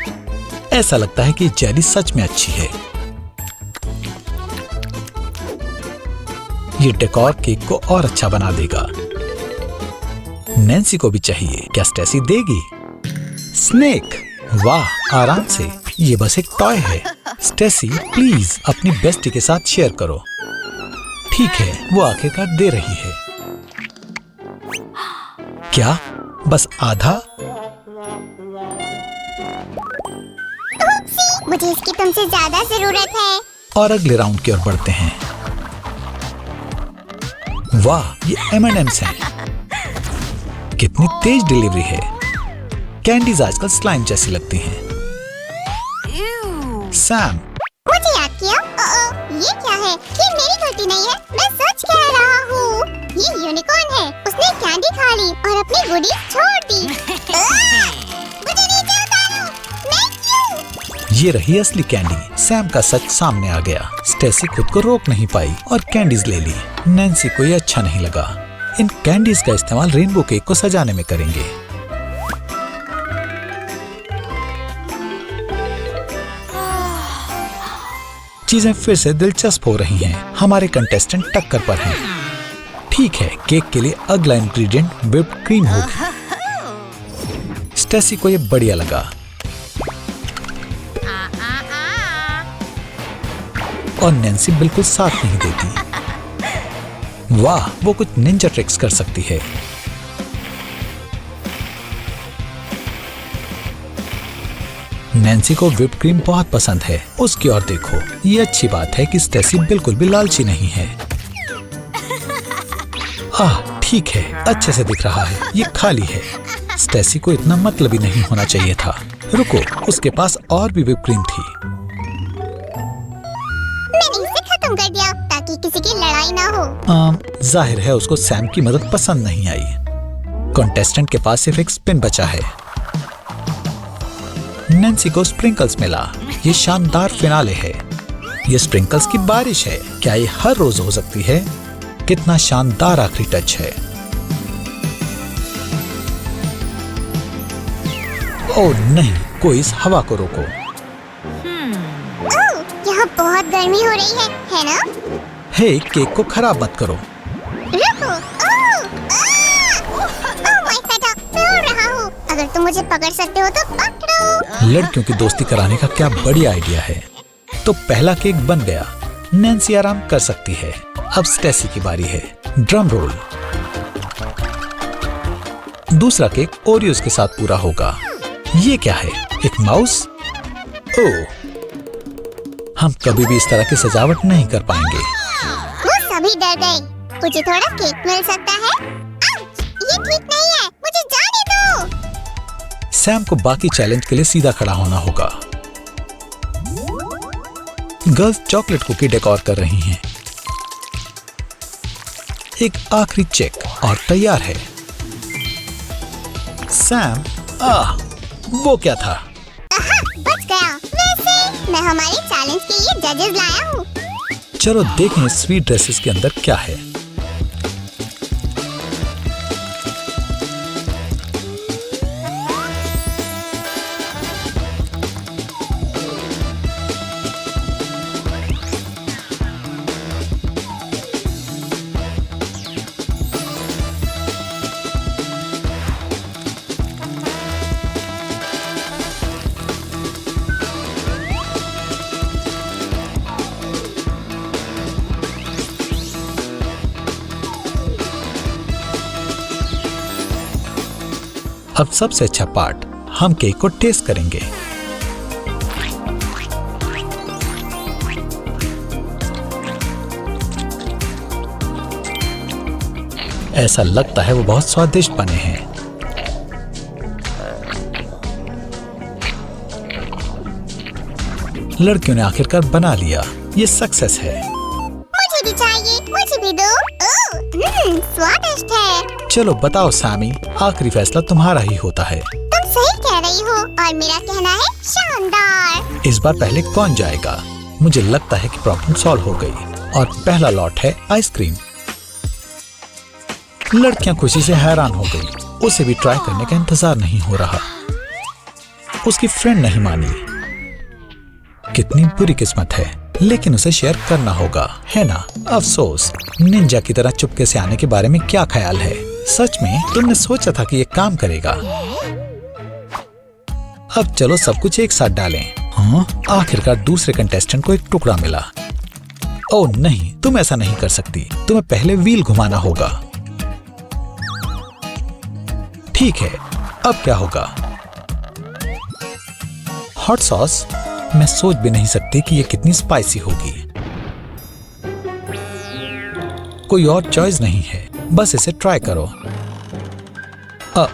ऐसा लगता है कि जेली सच में अच्छी है। ये डेकोर केक को और अच्छा बना देगा। नैन्सी को भी चाहिए। क्या स्टेसी देगी? स्नेक, वाह, आराम से। ये बस एक टॉय है। स्टेसी, प्लीज अपनी बेस्टी के साथ शेयर करो। ठीक है, वो आखिरकार दे रही है। क्या बस आधा? मुझे इसकी तुमसे ज्यादा जरूरत है। और अगले राउंड की ओर बढ़ते हैं। वाह, ये M&M's हैं। कितनी तेज डिलीवरी है। कैंडीज आजकल स्लाइम जैसी लगती हैं। सैम, मुझे याद किया। ये क्या है? ये मेरी गलती नहीं है। मैं सच कह रहा हूँ। ये यूनिकॉर्न है। उसने कैंडी खा ली और अपनी गुडी छोड़ दी। मुझे नीचे उतारो। मैं क्यों? ये रही असली कैंडी। सैम का सच सामने आ गया। स्टेसी खुद को रोक नहीं पाई और कैंडीज ले ली। नैन्सी को ये अच्छा नहीं लगा। इन कैंडीज का इस्तेमाल रेनबो केक को सजाने में करेंगे। चीजें फिर से दिलचस्प हो रही हैं। हमारे कंटेस्टेंट टक्कर पर हैं। ठीक है, केक के लिए अगला इंग्रेडिएंट व्हिप्ड क्रीम होगी। स्टेसी को ये बढ़िया लगा। और नैन्सी बिल्कुल साथ नहीं देती। वाह, वो कुछ निंजा ट्रिक्स कर सकती है। नैन्सी को व्हिप्ड क्रीम बहुत पसंद है। उसकी ओर देखो। ये अच्छी बात है कि स्टेसी बिल्कुल भी लालची नहीं है। ठीक ठीक है, अच्छे से दिख रहा है। ये खाली है। स्टेसी को इतना मतलबी नहीं होना चाहिए था। रुको, उसके पास और भी whipped cream थी। मैंने इसे खत्म कर दिया ताकि किसी की लड़ाई ना हो। जाहिर है उसको सैम की मदद पसंद नहीं आई। कॉन्टेस्टेंट के पास सिर्फ एक स्पिन बचा है। नैन्सी को स्प्रिंकल्स मिला। ये शानदार फिनाले है। ये स्प्रिंकल्स की बारिश है। क्या ये हर रोज हो सकती है? कितना शानदार आखिरी टच है। ओह नहीं, कोई इस हवा को रोको। ओह, यहाँ बहुत गर्मी हो रही है ना? हे, केक को खराब मत करो। रुको। ओह माय फेटा, मैं उड़ रहा हूँ। अगर तुम मुझे पकड़ सकते हो तो पकड़ो। लड़कियों की दोस्ती कराने का क्या बढ़िया आइडिया है। तो पहला केक बन गया। नैन्सी आराम कर सकती है। अब स्टेसी की बारी है। Drum roll. दूसरा केक ओरियोज के साथ पूरा होगा। ये क्या है? एक माउस? ओह, हम कभी भी इस तरह की सजावट नहीं कर पाएंगे। वो सभी डर गए। मुझे थोड़ा केक मिल सकता है? आउच! ये ठीक नहीं है, मुझे जाने दो। सैम को बाकी चैलेंज के लिए सीधा खड़ा होना होगा। गर्ल्स चॉकलेट कुकी डेकोर कर रही हैं। एक आखिरी चेक और तैयार है। सैम, वो क्या था? बच गया। वैसे मैं हमारे चैलेंज के लिए जजेस लाया हूँ। चलो देखें स्वीट ड्रेसेस के अंदर क्या है। अब सबसे अच्छा पार्ट, हम केक को टेस्ट करेंगे। ऐसा लगता है वो बहुत स्वादिष्ट बने हैं। लड़कियों ने आखिरकार बना लिया। ये सक्सेस है। मुझे भी चाहिए, मुझे भी दो। ओह, स्वादिष्ट है। चलो बताओ सैमी, आखिरी फैसला तुम्हारा ही होता है। तुम सही कह रही हो और मेरा कहना है शानदार। इस बार पहले कौन जाएगा? मुझे लगता है कि प्रॉब्लम सॉल्व हो गई और पहला लॉट है आइसक्रीम। लड़कियां खुशी से हैरान हो गई। उसे भी ट्राई करने का इंतजार नहीं हो रहा। उसकी फ्रेंड नहीं मानी। कितनी बुरी किस्मत है, लेकिन उसे शेयर करना होगा, है ना? अफसोस। निंजा की तरह चुपके से आने के बारे में क्या ख्याल है? सच में तुमने सोचा था कि ये काम करेगा? अब चलो सब कुछ एक साथ डालें। हाँ, आखिरकार दूसरे कंटेस्टेंट को एक टुकड़ा मिला। ओह नहीं, तुम ऐसा नहीं कर सकती। तुम्हें पहले व्हील घुमाना होगा। ठीक है, अब क्या होगा? Hot sauce? मैं सोच भी नहीं सकती कि ये कितनी स्पाइसी होगी। कोई और चॉइस नहीं है, बस इसे ट्राई करो।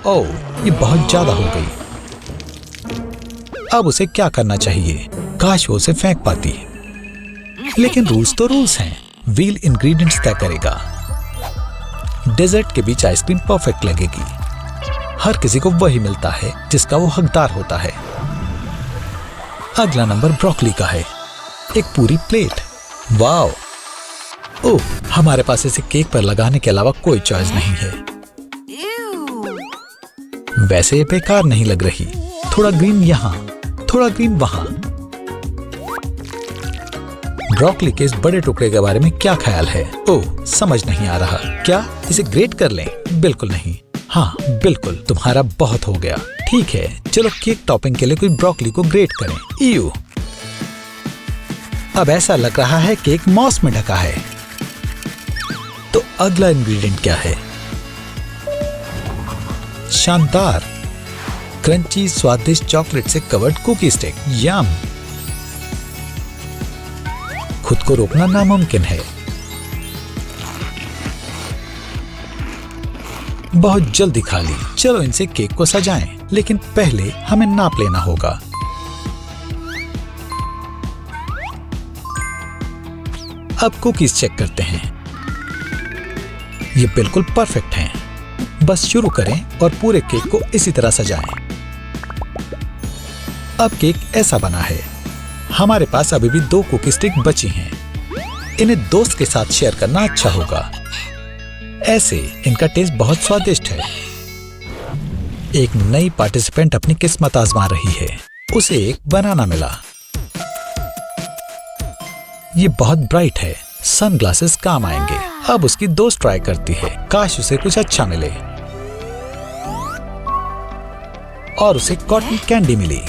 ओह, ये बहुत ज्यादा हो गई। अब उसे क्या करना चाहिए? काश वो उसे फेंक पाती। लेकिन रूल्स तो रूल्स हैं। व्हील इंग्रेडिएंट्स तय करेगा। डेजर्ट के बीच आइसक्रीम परफेक्ट लगेगी। हर किसी को वही मिलता है जिसका वो हकदार होता है। अगला नंबर ब्रोकली का है। एक पूरी प्लेट। वाओ! ओह, हमारे पास इसे केक पर लगाने के अलावा कोई चॉइस नहीं है। वैसे ये बेकार नहीं लग रही। थोड़ा ग्रीन यहाँ, थोड़ा ग्रीन वहाँ। ब्रोकली के इस बड़े टुकड़े के बारे में क्या ख्याल है? ओह, समझ नहीं आ रहा। क्या इसे ग्रेट कर लें? बिल्कुल नहीं। हाँ बिल्कुल, तुम्हारा बहुत हो गया। ठीक है, चलो केक टॉपिंग के लिए कोई ब्रोकली को ग्रेट करें। ईयू! अब ऐसा लग रहा है केक मॉस में ढका है। तो अगला इंग्रेडिएंट क्या है? शानदार क्रंची स्वादिष्ट चॉकलेट से कवर्ड कुकी स्टिक। यम! खुद को रोकना नामुमकिन है। बहुत जल्दी खा ली। चलो इनसे केक को सजाएं, लेकिन पहले हमें नाप लेना होगा। अब कुकीज चेक करते हैं। ये बिल्कुल परफेक्ट हैं। बस शुरू करें और पूरे केक को इसी तरह सजाएं। अब केक ऐसा बना है। हमारे पास अभी भी 2 कुकी स्टिक बची हैं। इन्हें दोस्त के साथ शेयर करना अच्छा होगा। ऐसे इनका टेस्ट बहुत स्वादिष्ट है। एक नई पार्टिसिपेंट अपनी किस्मत आजमा रही है। उसे एक बनाना मिला। ये बहुत ब्राइट है। सनग्लासेस काम आएंगे। अब उसकी दोस्त ट्राई करती है। काश उसे कुछ अच्छा मिले। और उसे कॉटन कैंडी मिली।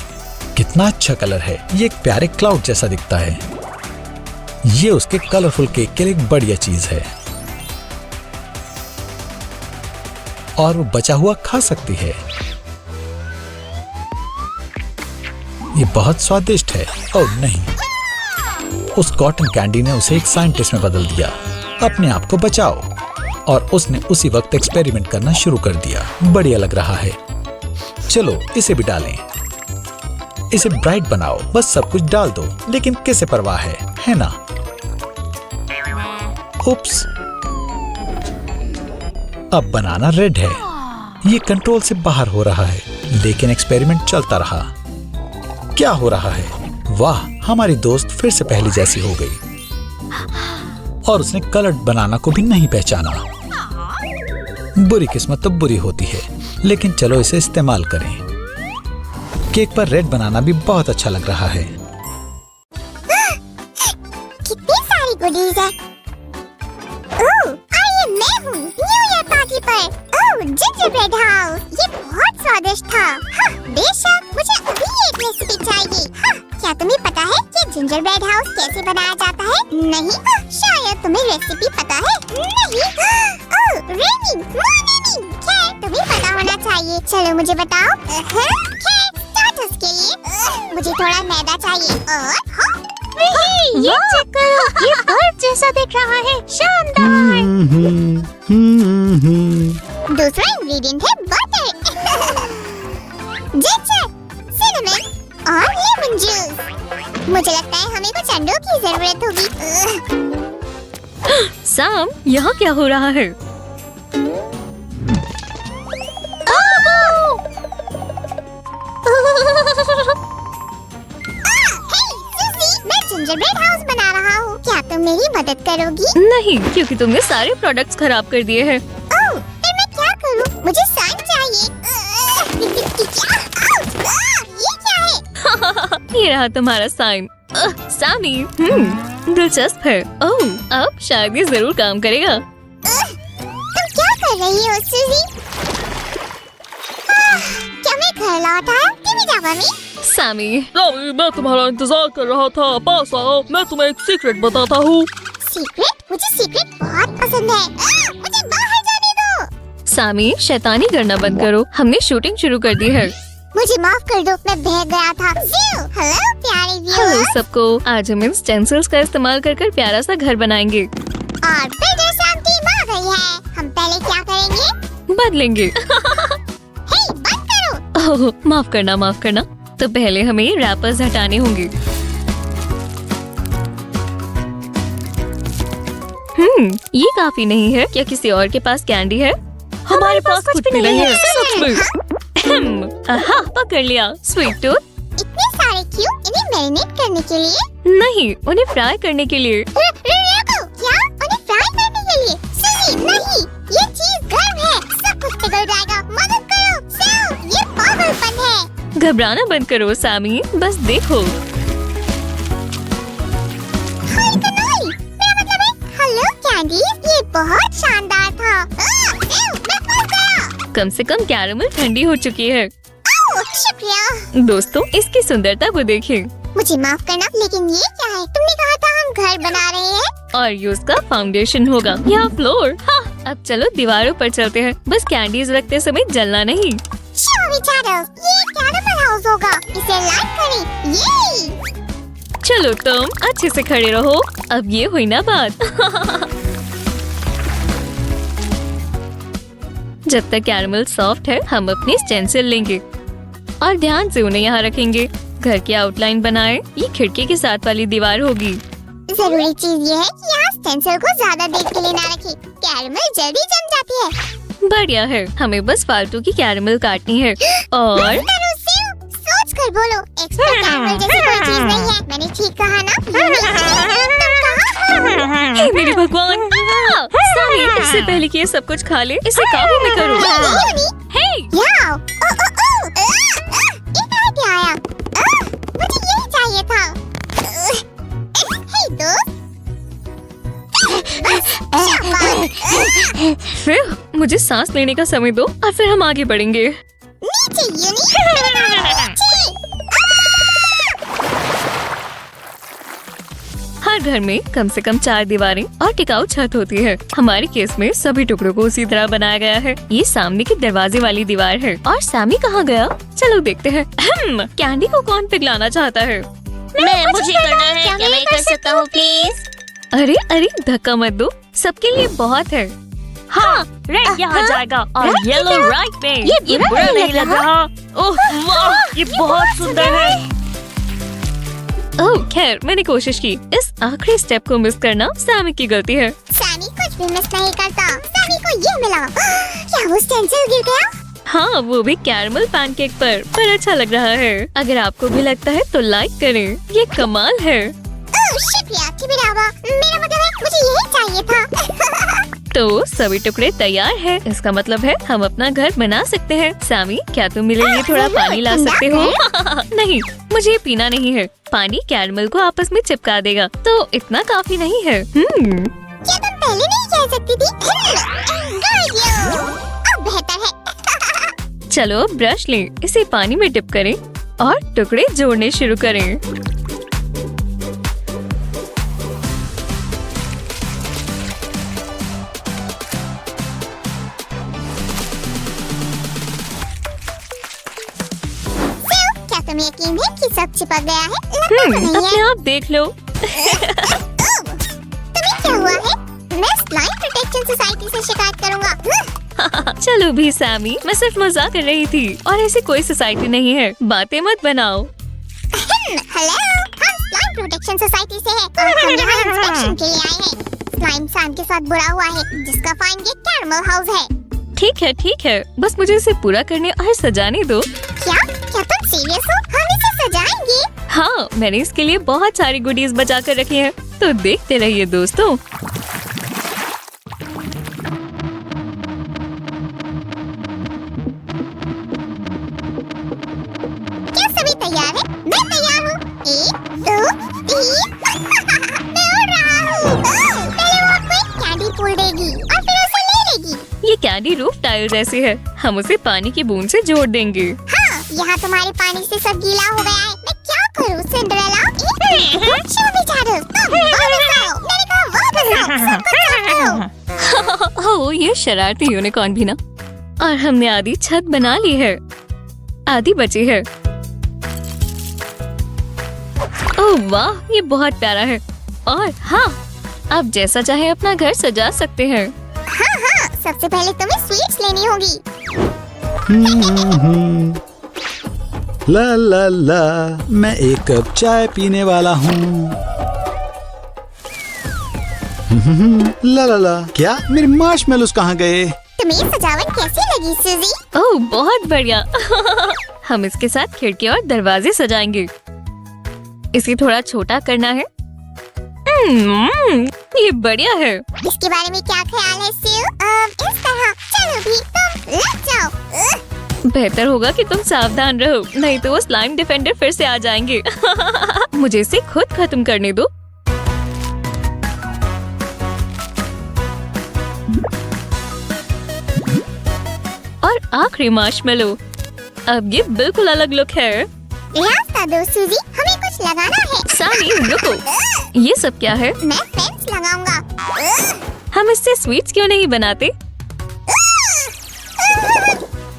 कितना अच्छा कलर है। ये एक प्यारे क्लाउड जैसा दिखता है। ये उसके कलरफुल केक के लिए एक बढ़िया चीज है। और वो बचा हुआ खा सकती है। ये बहुत स्वादिष्ट है। ओह नहीं, उस कॉटन कैंडी ने उसे एक साइंटिस्ट में बदल दिया। अपने आप को बचाओ। और उसने उसी वक्त एक्सपेरिमेंट करना शुरू कर दिया। बढ़िया लग रहा है। चलो इसे भी डालें। इसे ब्राइट बनाओ। बस सब कुछ डाल दो। लेकिन किसे परवाह है ना? उप्स, अब बनाना रेड है। ये कंट्रोल से बाहर हो रहा है। लेकिन एक्सपेरिमेंट चलता रहा। क्या हो रहा है? वाह, हमारी दोस्त फिर से पहली जैसी हो गई। और उसने कलर्ड बनाना को भी नहीं पहचाना। बुरी किस्मत तो बुरी होती है। लेकिन चलो इसे इस्तेमाल करें। केक पर रेड बनाना भी बहुत अच्छा लग रहा है। कितनी सारी गुडीज है। ओह, आइए मैं हूँ न्यू ईयर पार्टी पर। ओह, जिंजरब्रेड हाउस, ये बहुत स्वादिष्ट था। हाँ, बेशक, मुझे अभी एक रेसिपी चाहिए। हाँ, क्या तुम्हें पता है कि जिंजरब्रेड हाउस कैसे बनाया जाता है? नहीं? हाँ, शायद तुम्हें रेसिपी पता है। नहीं? ओह, रेनी, मॉर्निंग, खैर तुम्हें पता होना चाहिए। चलो मुझे बताओ। खैर स्टार्टर्स के लिए मुझे थोड़ा मैदा चाहिए। और हाँ, ये चेक करो, ये बर्फ जैसा दिख रहा है। शानदार। दूसरा इंग्रेडिएंट है बटर, जिंजर, सिनेमन और लेमन जूस। मुझे लगता है हमें कुछ अंडों की जरूरत होगी। सैम, यहाँ क्या हो रहा है? मैं जिंजरब्रेड हाउस बना रहा हूँ। क्या तुम मेरी मदद करोगी? नहीं, क्योंकि तुमने सारे प्रोडक्ट्स खराब कर दिए हैं। ओह, फिर मैं क्या करूँ? मुझे साइन चाहिए। ये क्या है? ये रहा तुम्हारा साइन। सैमी, दिलचस्प है। ओह, अब शायद ये जरूर काम करेगा। तुम क्या कर रही हो सूजी? क्या मैं घर लौट आया? टीवी जा मम्मी। सैमी, मैं तुम्हारा इंतजार कर रहा था। पास आओ, मैं तुम्हें एक सीक्रेट बताता हूँ। सीक्रेट? मुझे सीक्रेट बहुत पसंद है। मुझे बाहर जाने दो। सैमी, शैतानी करना बंद करो। हमने शूटिंग शुरू कर दी है। मुझे माफ कर दो, मैं बहक गया था। हेलो प्यारे हेलो व्यूअर्स। सबको। आज हम इन स्टेंसिल्स का इस्तेमाल कर प्यारा सा घर बनाएंगे। और बिल्डर साहब टीम आ गई है। हम पहले क्या करेंगे? बदलेंगे। हे, बंद करो। ओह, माफ करना। तो पहले हमें रैपर्स हटाने होंगे। ये काफी नहीं है। क्या किसी और के पास कैंडी है? हमारे पास कुछ भी नहीं है। सच में? आहा, पकड़ लिया। Sweet tooth? इतने सारे क्यों? इन्हें मैरिनेट करने के लिए? नहीं, उन्हें फ्राई करने के लिए। रुको, क्या? उन्हें फ्राई करने के लिए? सुजी, नहीं, ये चीज गर्म है। सब कुछ पिघल जाएगा। मदद करो। सैम, ये पागलपन है। घबराना बंद करो सैमी, बस देखो। हाय कनोली, मेरा मतलब है हेलो कैंडीज, ये बहुत शानदार था। मैं फंस गया। कम से कम कैरेमल ठंडी हो चुकी है। शुक्रिया। दोस्तों, इसकी सुंदरता को देखिए। मुझे माफ करना, लेकिन ये क्या है? तुमने कहा था हम घर बना रहे हैं। और ये उसका फाउंडेशन होगा। यहाँ फ्लोर। हाँ, अब चलो दीवारों पर चलते हैं। बस कैंडीज रखते समय जलना नहीं। ये कैरेमल हाउस होगा। इसे लाइक करें। ये चलो तुम अच्छे से खड़े रहो। अब ये हुई ना बात। जब तक कैरमल सॉफ्ट है हम अपनी स्टेंसिल लेंगे और ध्यान से उन्हें यहाँ रखेंगे। घर की आउटलाइन बनाएं। ये खिड़की के साथ वाली दीवार होगी। जरूरी चीज ये है कि यहाँ स्टेंसिल को ज्यादा देर के लिए ना रखें। कैरमल जल्दी जम जाती है। बढ़िया है, हमें बस फालतू की कैरमल काटनी है। और सोच कर बोलो, एक्स्ट्रा कैरमल जैसी कोई चीज नहीं है। मैंने ठीक कहा ना? हे मेरे भगवान! सामी, इससे पहले कि ये सब कुछ खा ले, इसे काबू में करो। हे! ये कहाँ से आया? मुझे यही चाहिए था। हे दोस्त। फिर मुझे सांस लेने का समय दो और फिर हम आगे बढ़ेंगे। नीचे यूनी। हर घर में कम से कम 4 दीवारें और टिकाऊ छत होती है। हमारे केस में सभी टुकड़ों को उसी तरह बनाया गया है। ये सामने की दरवाजे वाली दीवार है। और सामी कहाँ गया? चलो देखते हैं। कैंडी को कौन पिघलाना चाहता है? मुझे करना है। क्या मैं कर सकता हूँ प्लीज? अरे अरे धक्का मत दो, सबके लिए बहुत है। हाँ, रेड यहाँ जाएगा और येलो राइट पे। ये बुरा नहीं लग रहा। ओह वाह, ये बहुत सुंदर है। ओह खैर, मैंने कोशिश की। इस आखिरी स्टेप को मिस करना सामी की गलती है। सामी कुछ भी मिस नहीं करता। सामी को ये मिला। क्या वो स्टेंसिल गिर गया? हाँ, वो भी कैरमल पैनकेक पर अच्छा लग रहा है। अगर आपको भी लगता है तो लाइक करें, ये कमाल है। शुक्रिया किबिरावा। मेरा मतलब है मुझे यही चाहिए था। तो सभी टुकड़े तैयार हैं। इसका मतलब है हम अपना घर बना सकते हैं। सामी, क्या तुम मेरे लिए थोड़ा पानी ला सकते हो? नहीं, मुझे पीना नहीं है। पानी कैरमल को आपस में चिपका देगा, तो इतना काफी नहीं है। क्या तुम पहले नहीं कह सकती थी? अब बेहतर है। चलो ब्रश लें, इसे पानी में डिप करें और टुकड़े जोड़ने शुरू करें। तुम्हें यकीन है कि सब चिपक गया है? लगता नहीं अपने है। आप देख लो। तुम्हें क्या हुआ है? मैं स्लाइम प्रोटेक्शन सोसाइटी से शिकायत करूंगा। चलो भी सामी, मैं सिर्फ मजाक कर रही थी और ऐसी कोई सोसाइटी नहीं है। बातें मत बनाओ। हेलो, हम स्लाइम प्रोटेक्शन सोसाइटी से हैं और हम यहाँ इंस्पेक्शन के लिए आए हैं। स्लाइम सैम के साथ बुरा हुआ है, जिसका फाइन ये कैरमल हाउस है। ठीक है, बस मुझे इसे पूरा करने और सजाने दो। क्या तुम सीरियस हो? हम इसे सजाएंगे? हाँ, मैंने इसके लिए बहुत सारी गुडीज बचा कर रखी हैं, तो देखते रहिए दोस्तों। क्या सभी तैयार है? मैं तैयार हूँ। 1, 2, 3। मैं उड़ रहा हूँ। पहले वो आपको एक कैंडी फूल देगी और फिर उसे ले लेगी। ये कैंडी रूफ टाइल जैसी है। हम उसे पानी की बूंद से जोड़ देंगे। हाँ, यहाँ तुम्हारे पानी से सब गीला हो गया है। मैं क्या करूँ सिंड्रेला? शोभी जादू, तुम वापस आओ। मैंने कहा वापस आओ। सबको साफ करो। ओह, ये शरारती यूनिकॉर्न भी ना। और हमने आधी छत बना ली है, आधी बची है। ओह वाह, ये बहुत प्यारा है। और हाँ, आप जैसा चाहे अपना घर सजा सकते हैं। हाँ, सबसे पहले तुम्हें स्वीट्स लेनी होगी। ला ला ला, मैं एक कप चाय पीने वाला हूँ। ला ला ला, क्या मेरे मार्शमेलोस कहाँ गए? तुम्हें सजावट कैसी लगी सूजी? ओह बहुत बढ़िया। हम इसके साथ खिड़की और दरवाजे सजाएंगे। इसे थोड़ा छोटा करना है। ये बढ़िया है। इसके बारे में क्या ख्याल है सिउ? इस तरह। चलो भी, तुम लग जाओ। बेहतर होगा कि तुम सावधान रहो, नहीं तो वो स्लाइम डिफेंडर फिर से आ जाएंगे। मुझे इसे खुद खत्म करने दो। और आखिरी मार्शमेलो। अब ये बिल्कुल अलग लुक है। रास्ता दो सूजी, हमें कुछ लगाना है। सामी रुको, ये सब क्या है? मैं फेंस लगाऊंगा। हम इससे स्वीट्स क्यों नहीं बनाते?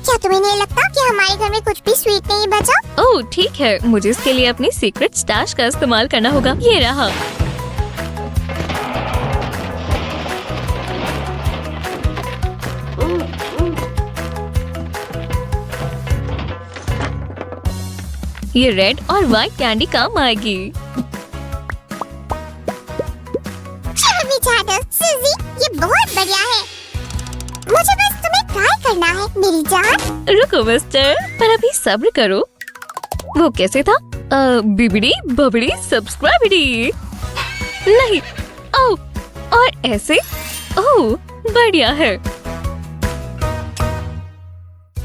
क्या तुम्हें नहीं लगता कि हमारे घर में कुछ भी स्वीट नहीं बचा? ओह ठीक है, मुझे इसके लिए अपनी सीक्रेट स्टैश का इस्तेमाल करना होगा। ये रहा। ये रेड और व्हाइट कैंडी काम आएगी। चलो चादर सुजी, ये बहुत बढ़िया है। मुझे बस तुम्हें ट्राई करना है मेरी जान। रुको मिस्टर, पर अभी सब्र करो। वो कैसे था? बिबड़ी बबड़ी सब्सक्राइबड़ी। नहीं, ओ, और ऐसे? ओह, बढ़िया है।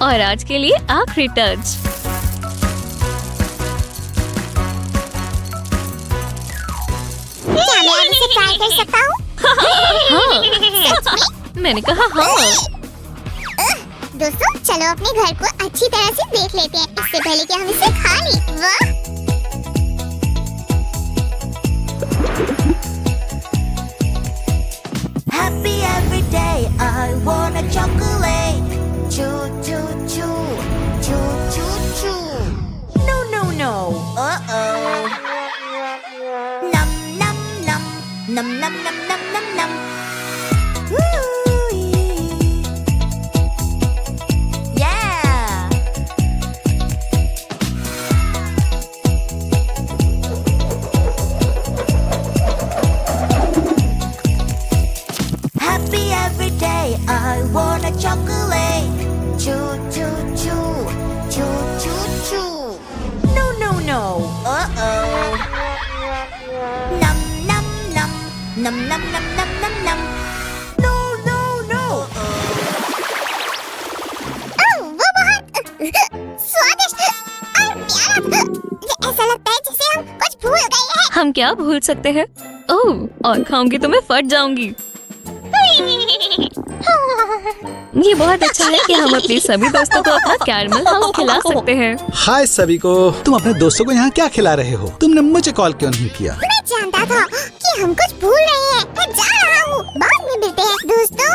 और आज के लिए आखिरी टच। क्या मैं इसे ट्राई कर सकता हूँ? हाँ, मैंने कहा हाँ। दोस्तों चलो अपने घर को अच्छी तरह से देख लेते हैं, इससे पहले कि हम इसे खा लें। वाह! Happy every day, I want a chocolate. Choo choo choo, choo choo choo. No no no, uh-oh. Num num num, num num num num num num. Woo-wee. Yeah. Happy every day, I want a chocolate. Choo choo choo, choo choo choo. No no no, uh-oh. Num num num, num num num num num num. No no no. ओह, वो बहुत स्वादिष्ट और प्यारा। ऐसा लगता है जैसे हम कुछ भूल गए हैं। हम क्या भूल सकते हैं? ओह, और खाऊंगी तो मैं फट जाऊंगी। ये बहुत अच्छा है कि हम अपने सभी दोस्तों को अपना कैरमल हाउस खिला सकते हैं। हाय सभी को। तुम अपने दोस्तों को यहाँ क्या खिला रहे हो? तुमने मुझे कॉल क्यों नहीं किया? मैं जानता था कि हम कुछ भूल रहे हैं। मैं जा रहा हूँ, बाद में मिलते हैं दोस्तों।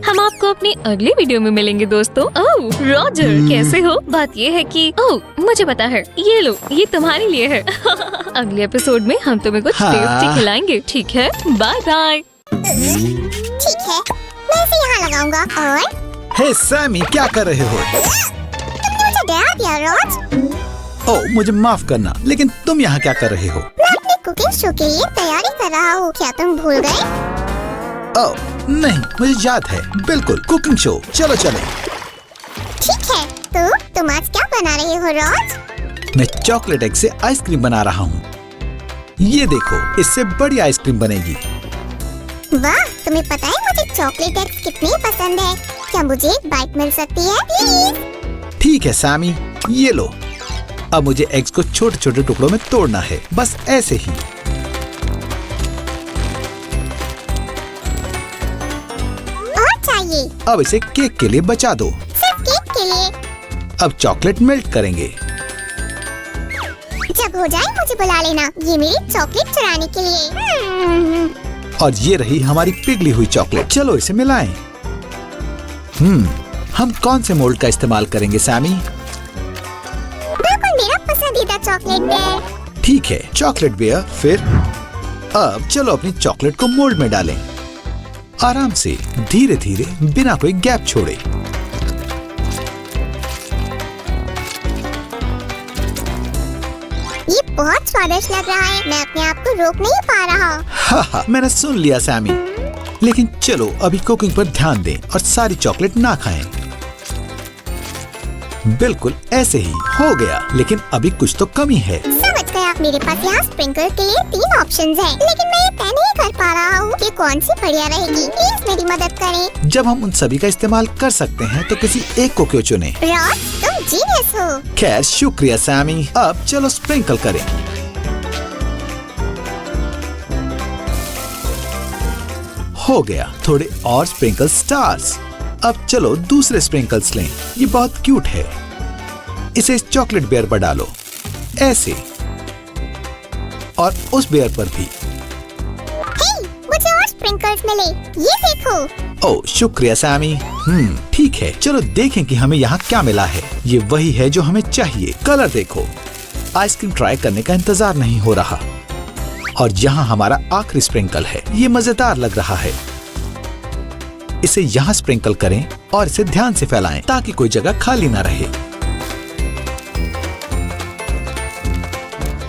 हम आपको अपनी अगली वीडियो में मिलेंगे दोस्तों। ओह रॉजर, कैसे हो? बात ये है कि ओह मुझे पता है, ये लो, ये तुम्हारे लिए है। अगले एपिसोड में हम तुम्हें कुछ हाँ। टेस्टी खिलाएंगे, ठीक है? Bye bye. ठीक है, मैं इसे यहाँ लगाऊंगा। और हे सैमी, क्या कर रहे हो? तुमने मुझे डरा दिया रॉज। ओह, मुझे माफ करना, लेकिन तुम यहाँ क्या कर रहे हो? मैं अपने कुकिंग शो के लिए तैयारी कर रहा हूँ। क्या तुम भूल गए? ओह नहीं, मुझे याद है, बिल्कुल कुकिंग शो। चलो चलो। ठीक है, तो तुम आज क्या बना रहे हो रॉज? मैं चॉकलेट एग से आइसक्रीम बना रहा हूँ। ये देखो, इससे बड़ी आइसक्रीम बनेगी। वाह, तुम्हें पता है मुझे चॉकलेट एग्स कितने पसंद है। क्या मुझे एक बाइट मिल सकती है प्लीज? ठीक है सैमी, ये लो। अब मुझे एग्स को छोटे छोटे टुकड़ों में तोड़ना है, बस ऐसे ही। और चाहिए? अब इसे केक के लिए बचा दो। सिर्फ केक के लिए? अब चॉकलेट मेल्ट करेंगे। जब हो जाए मुझे बुला लेना, ये मेरी चॉकलेट चुराने के लिए। और ये रही हमारी पिघली हुई चॉकलेट। चलो इसे मिलाएं। हम कौन से मोल्ड का इस्तेमाल करेंगे सैमी? बिल्कुल मेरा पसंदीदा चॉकलेट बेयर। ठीक है, चॉकलेट बेयर। फिर अब चलो अपनी चॉकलेट को मोल्ड में डालें। आराम से, धीरे धीरे, बिना कोई गैप छोड़े। ये बहुत स्वादिष्ट लग रहा है, मैं अपने आप को रोक नहीं पा रहा। हा, मैंने सुन लिया सैमी, लेकिन चलो अभी कुकिंग पर ध्यान दें और सारी चॉकलेट ना खाएं। बिल्कुल ऐसे ही हो गया, लेकिन अभी कुछ तो कमी है। समझ गया, मेरे पास यहाँ स्प्रिंकल के लिए 3 ऑप्शंस हैं, लेकिन मैं ये तय नहीं कर पा रहा हूँ कि कौन सी बढ़िया रहेगी। प्लीज मेरी मदद करें। जब हम उन सभी का इस्तेमाल कर सकते हैं तो किसी एक को क्यों चुने? रॉज, तुम जीनियस हो। खैर शुक्रिया सैमी। अब चलो स्प्रिंकल करें। हो गया, थोड़े और स्प्रिंकल स्टार्स। अब चलो दूसरे स्प्रिंकल्स लें। ये बहुत क्यूट है। इसे इस चॉकलेट बेयर पर डालो, ऐसे, और उस बेयर पर भी। हे, मुझे और स्प्रिंकल्स मिले, ये देखो। ओह शुक्रिया सैमी। ठीक है, चलो देखें कि हमें यहाँ क्या मिला है। ये वही है जो हमें चाहिए। कलर देखो। आइसक्रीम ट्राई करने का इंतजार नहीं हो रहा। और यहाँ हमारा आखिरी स्प्रिंकल है। ये मजेदार लग रहा है। इसे यहाँ स्प्रिंकल करें और इसे ध्यान से फैलाएं ताकि कोई जगह खाली ना रहे।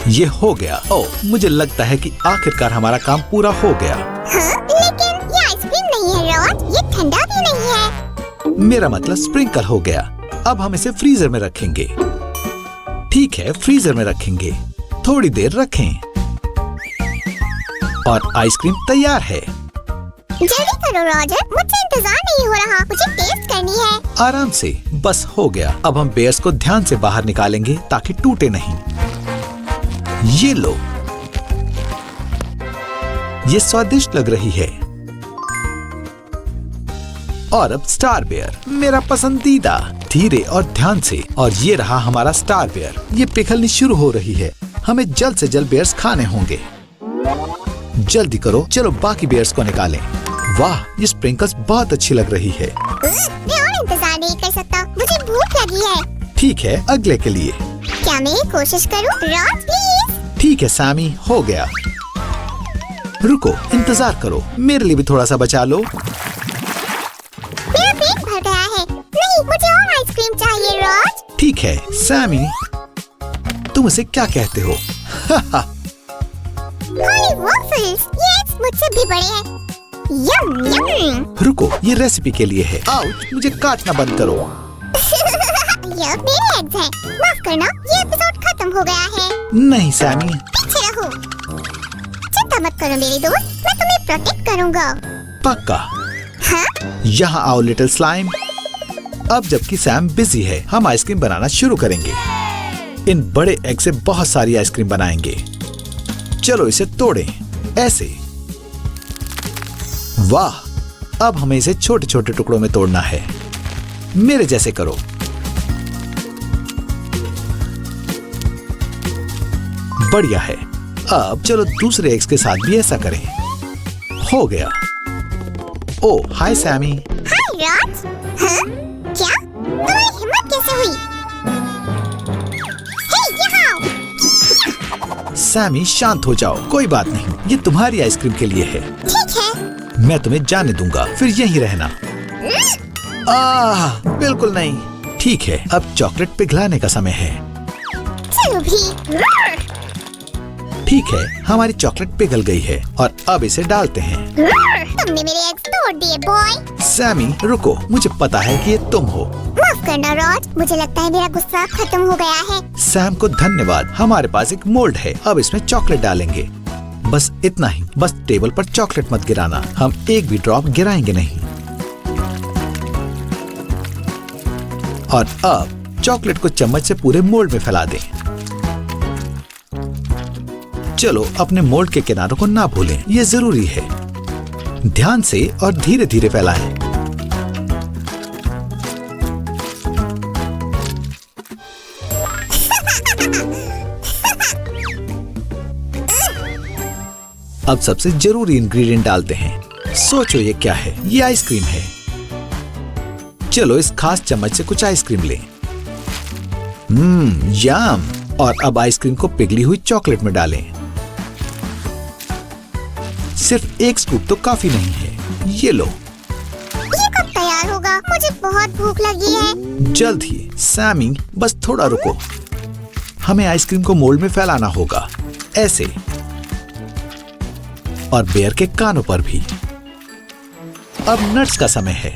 ये हो गया। ओह, मुझे लगता है कि आखिरकार हमारा काम पूरा हो गया। हाँ, लेकिन ये आइसक्रीम नहीं है रॉज, ये ठंडा भी नहीं है। मेरा मतलब स्प्रिंकल हो गया। अब हम इसे फ्रीजर में रखेंगे। ठीक है, फ्रीजर में रखेंगे। थोड़ी देर रखें और आइसक्रीम तैयार है। जल्दी करो रॉजर, मुझसे इंतजार नहीं हो रहा, मुझे टेस्ट करनी है। आराम से, बस हो गया। अब हम बेयर्स को ध्यान से बाहर निकालेंगे ताकि टूटे नहीं। ये लो, ये स्वादिष्ट लग रही है। और अब स्टार बेयर, मेरा पसंदीदा। धीरे और ध्यान से। और ये रहा हमारा स्टार बेयर। ये पिघलनी शुरू हो रही है। हमें जल्द से जल्द बेयर्स खाने होंगे। जल्दी करो, चलो बाकी बेयर्स को निकालें। वाह, ये स्प्रिंकल्स बहुत अच्छी लग रही है। मैं और इंतजार नहीं कर सकता, मुझे भूख लगी है। ठीक है, अगले के लिए। क्या मैं ये कोशिश करूं? Rows please. ठीक है सैमी, हो गया। रुको, इंतजार करो, मेरे लिए भी थोड़ा सा बचा लो। मेरा पेट भर गया है। नहीं, मुझे और आइसक्रीम चाहिए रॉज। ठीक है सैमी, तुम इसे क्या कहते हो? हॉली वॉफल्स, ये मुझसे भी बड़े हैं। यम यम। रुको, ये रेसिपी के लिए है। आउच, मुझे काटना बंद करो। ये मेरे एग्स हैं। माफ करना, ये एपिसोड खत्म हो गया है। नहीं सैमी। पीछे रहो। चिंता मत करो मेरे दोस्त, मैं तुम्हें प्रोटेक्ट करूंगा। पक्का। हाँ? यहाँ आओ लिटिल स्लाइम। अब जबकि सैम बिजी है, हम आइसक्रीम बनाना शुरू करेंगे। इन बड़े एग से बहुत सारी आइसक्रीम बनाएंगे। चलो इसे तोड़ें, ऐसे। वाह, अब हमें इसे छोटे छोटे टुकड़ों में तोड़ना है। मेरे जैसे करो। बढ़िया है। अब चलो दूसरे एग्स के साथ भी ऐसा करें। हो गया। ओ हाय सैमी। हाय रॉज। हाँ? क्या? तुम्हारी हिम्मत कैसे हुई? हे, यहाँ आओ। सैमी शांत हो जाओ, कोई बात नहीं, ये तुम्हारी आइसक्रीम के लिए है। ठीक है। मैं तुम्हें जाने दूंगा, फिर यहीं रहना। बिल्कुल नहीं। ठीक है, अब चॉकलेट पिघलाने का समय है। चलो भी। ठीक है, हमारी चॉकलेट पिघल गई है और अब इसे डालते हैं। तुमने मेरे एग्स तोड़ दिए बॉय। सैमी रुको, मुझे पता है कि ये तुम हो। माफ करना रॉज, मुझे लगता है मेरा गुस्सा अब खत्म हो गया है। सैम को धन्यवाद। हमारे पास एक मोल्ड है, अब इसमें चॉकलेट डालेंगे। बस इतना ही, बस टेबल पर चॉकलेट मत गिराना, हम एक भी ड्रॉप गिराएंगे नहीं। और अब चॉकलेट को चम्मच से पूरे मोल्ड में फैला दें। चलो अपने मोल्ड के किनारों को ना भूलें, ये जरूरी है। ध्यान से और धीरे धीरे फैलाएं। अब सबसे जरूरी इंग्रेडिएंट डालते हैं। सोचो ये क्या है? ये आइसक्रीम है। चलो इस खास चम्मच से कुछ आइसक्रीम लें। यम। और अब आइसक्रीम को पिघली हुई चॉकलेट में डालें। सिर्फ एक स्कूप तो काफी नहीं है। ये लो। ये कब तैयार होगा? मुझे बहुत भूख लगी है। जल्द ही। सैमी बस थोड़ा रुको, हमें आइसक्रीम को मोल्ड में फैलाना होगा, ऐसे। और बेयर के कानों पर भी। अब नट्स का समय है।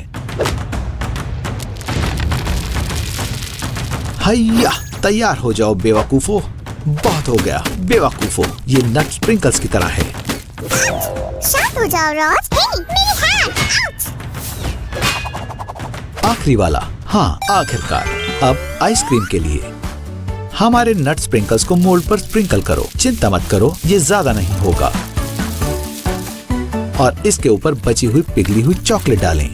हैया, तैयार हो जाओ बेवकूफो। बहुत हो गया बेवकूफो, ये नट स्प्रिंकल्स की तरह है। शांत हो जाओ रॉज। हे, मेरी हैंड। आखिरी वाला। हाँ, आखिरकार। अब आइसक्रीम के लिए हमारे नट स्प्रिंकल्स को मोल्ड पर स्प्रिंकल करो। चिंता मत करो, ये ज्यादा नहीं होगा। और इसके ऊपर बची हुई पिघली हुई चॉकलेट डालें।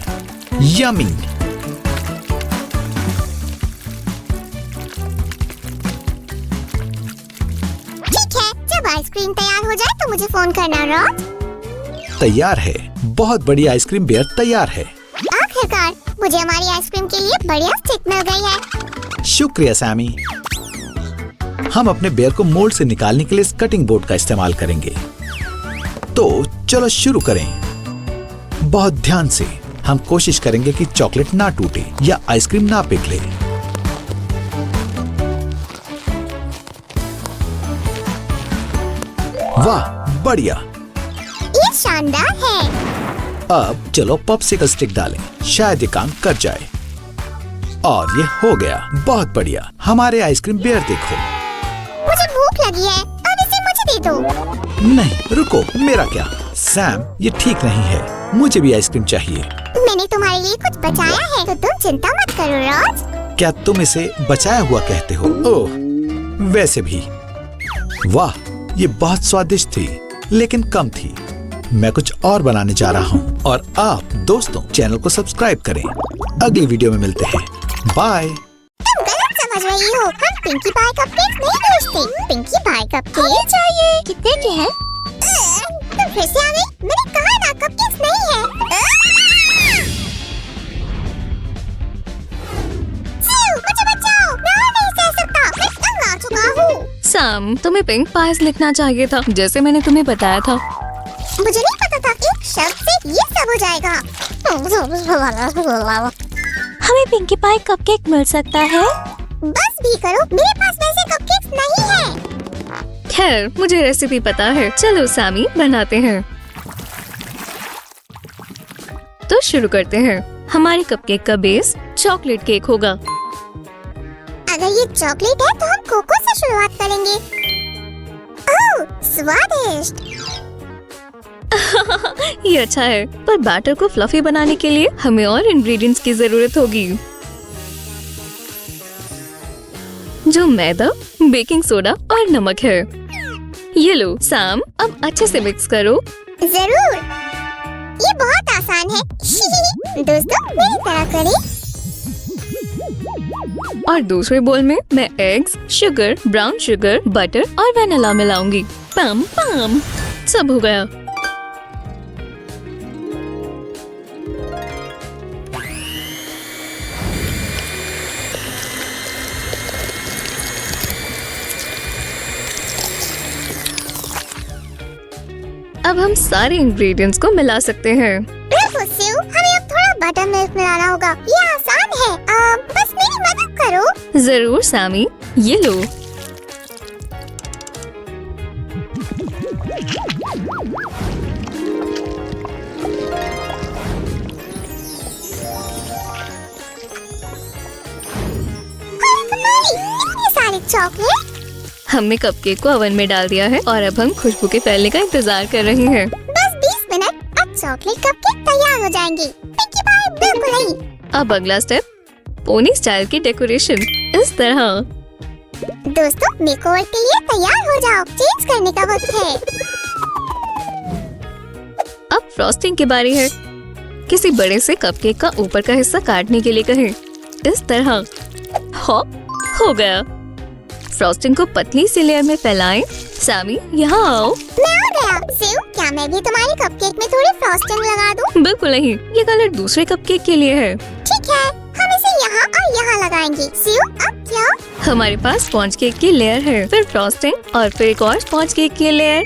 यम्मी। ठीक है, जब आइसक्रीम तैयार हो जाए तो मुझे फोन करना रॉज। तैयार है। बहुत बड़ी आइसक्रीम बेयर तैयार है। आखिरकार मुझे हमारी आइसक्रीम के लिए बढ़िया स्टिक मिल गई है। शुक्रिया सैमी। हम अपने बेयर को मोल्ड से निकालने के लिए इस कटिंग बोर्ड का इस्तेमाल करेंगे। तो चलो शुरू करें। बहुत ध्यान से। हम कोशिश करेंगे कि चॉकलेट ना टूटे या आइसक्रीम ना पिघले। वाह बढ़िया। ये शानदार है। अब चलो पॉप्सिकल स्टिक डालें, शायद ये काम कर जाए। और ये हो गया, बहुत बढ़िया। हमारे आइसक्रीम बेयर देखो। मुझे भूख लगी है, अब इसे मुझे दे दो। नहीं रुको, मेरा क्या? सैम ये ठीक नहीं है, मुझे भी आइसक्रीम चाहिए। मैंने तुम्हारे लिए कुछ बचाया है, तो तुम चिंता मत करो रॉज। क्या तुम इसे बचाया हुआ कहते हो? ओह वैसे भी वाह, ये बहुत स्वादिष्ट थी लेकिन कम थी। मैं कुछ और बनाने जा रहा हूँ। और आप दोस्तों चैनल को सब्सक्राइब करें। अगली वीडियो में मिलते हैं, बाय। तुम गलत समझ रही हो, हम पिंकी पाई कपकेक्स नहीं बेचते। पिंकी पाई कपकेक्स चाहिए। कितने के हैं? तुम फिर से आ गई? मैंने कहा ना कपकेक्स नहीं है। सिउ, मुझे बचाओ, मैं और नहीं सह सकता, मैं तंग आ चुका हूँ। सैम, तुम्हें पिंक पाइस लिखना चाहिए था, जैसे मैंने तुम्हें बताया था। मुझे नहीं पता था एक शब्द से ये सब हो जाएगा। हमें पिंकी पाई कपकेक मिल सकता है? बस भी करो, मेरे पास वैसे कपकेक्स नहीं है। खैर मुझे रेसिपी पता है, चलो सैमी बनाते हैं। तो शुरू करते हैं। हमारे कपकेक का बेस चॉकलेट केक होगा। अगर ये चॉकलेट है तो हम कोको से शुरुआत करेंगे। ओह, स्वादिष्ट। ये अच्छा है, पर बैटर को फ्लफी बनाने के लिए हमें और इंग्रेडिएंट्स की जरूरत होगी, जो मैदा, बेकिंग सोडा और नमक है। ये लो सैम, अब अच्छे से मिक्स करो। जरूर, ये बहुत आसान है। दोस्तों मेरी तरह करें। और दूसरे बोल में मैं eggs, sugar, brown sugar, butter और वैनिला मिलाऊंगी। पम पम, सब हो गया। अब हम सारे इंग्रेडिएंट्स को मिला सकते हैं। रुको सिउ, हमें अब थोड़ा बटर मिल्क मिलाना होगा। ये आसान है, बस मेरी मदद करो। जरूर सैमी, ये लो। इतने सारे चॉकलेट। हमने कपकेक को ओवन में डाल दिया है और अब हम खुशबू के फैलने का इंतजार कर रहे हैं। बस 20 मिनट, अब चॉकलेट कपकेक तैयार हो जाएंगे। पिंकी पाई बिल्कुल नहीं। अब अगला स्टेप, पोनी स्टाइल की डेकोरेशन इस तरह। दोस्तों मेकओवर के लिए तैयार हो जाओ, चेंज करने का वक्त है। अब फ्रॉस्टिंग की बारी है। किसी बड़े से कपकेक का ऊपर का हिस्सा काटने के लिए कहें, इस तरह। हो गया। फ्रॉस्टिंग को पतली सी लेयर में फैलाएं। सैमी यहाँ आओ। मैं आ गया। सिउ, क्या मैं भी तुम्हारे कपकेक में थोड़ी फ्रॉस्टिंग लगा दूं? बिल्कुल नहीं, ये कलर दूसरे कपकेक के लिए है। ठीक है, हम इसे यहाँ और यहाँ लगाएंगे। सिउ, अब क्या? हमारे पास स्पॉन्ज केक की लेयर है, फिर फ्रॉस्टिंग और फिर एक और स्पॉन्ज केक की लेयर।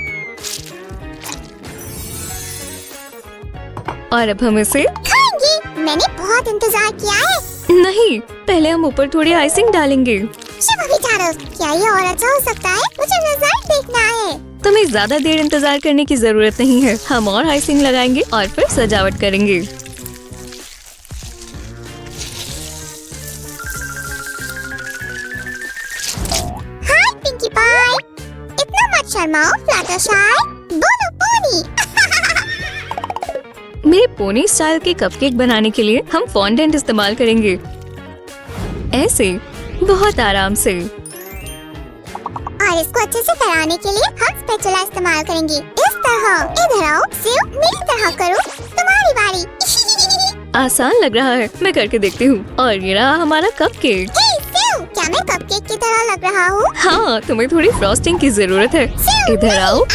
और अब हम इसे खाएंगे। मैंने बहुत इंतजार किया है। नहीं, पहले हम ऊपर थोड़ी आइसिंग डालेंगे। शुभ विचारों, क्या ये और अच्छा हो सकता है? मुझे रिजल्ट देखना है। तुम्हें ज्यादा देर इंतजार करने की जरूरत नहीं है। हम और आइसिंग लगाएंगे और फिर सजावट करेंगे। हाय पिंकी पाई, इतना मत शर्माओ फ्लटरशाई। बोलो पोनी। मेरे पोनी स्टाइल के कपकेक बनाने के लिए हम फॉन्डेंट इस्तेमाल करेंगे, ऐसे बहुत आराम से। और इसको अच्छे से फैलाने के लिए हम स्पैचुला इस्तेमाल करेंगे, इस तरह। इधर आओ सिउ, मेरी तरह करो, तुम्हारी बारी। आसान लग रहा है, मैं करके देखती हूँ। और ये रहा हमारा कपकेक। हे सिउ, क्या मैं कपकेक की तरह लग रहा हूँ? हाँ, तुम्हें थोड़ी फ्रॉस्टिंग की जरूरत है। सिउ, इधर आओ।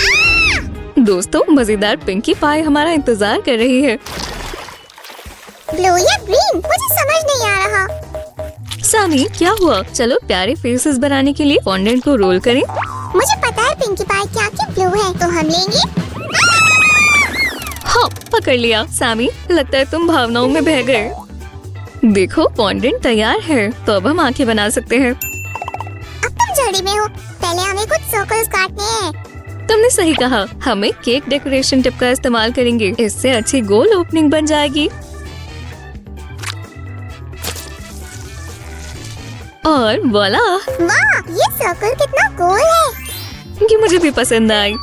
दोस्तों मजेदार पिंकी पाई हमारा इंतजार कर रही है। ब्लू या ग्रीन, मुझे समझ नहीं आ रहा। सामी, क्या हुआ? चलो प्यारे फेसेस बनाने के लिए फॉन्डेंट को रोल करें। मुझे पता है पिंकी पाई क्या क्या ब्लू है, तो हम लेंगे। हाँ, पकड़ लिया। सामी, लगता है तुम भावनाओं में बह गए। देखो फॉन्डेंट तैयार है, तो अब हम आंखें बना सकते हैं। अब तुम जल्दी में हो, पहले हमें कुछ सर्कल्स काटने हैं। तुमने सही कहा, हमें केक डेकोरेशन टिप का इस्तेमाल करेंगे। इससे अच्छी गोल ओपनिंग बन जाएगी। और वॉला, वाह, ये सर्कल कितना कूल है। ये मुझे भी पसंद आई।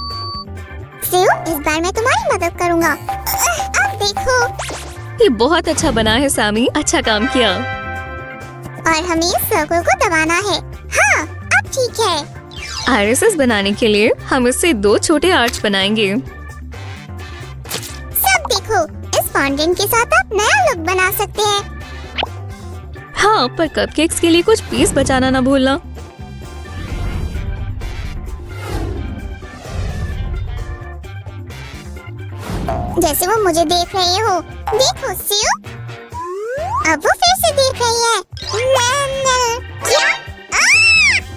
सिउ, इस बार मैं तुम्हारी मदद करूँगा। अब देखो। ये बहुत अच्छा बना है सामी, अच्छा काम किया। और हमें इस सर्कल को दबाना है। हाँ, अब ठीक है। आईरिसेस बनाने के लिए हम इससे 2 छोटे आर्च बनाएंगे। सब देखो, इस फॉन्टेन के साथ आप नया लुक बना सकते हैं। हाँ, पर कपकेक्स के लिए कुछ पीस बचाना ना भूलना। जैसे वो मुझे देख रहे हो। देखो सिउ, अब वो फिर से देख रही है। क्या?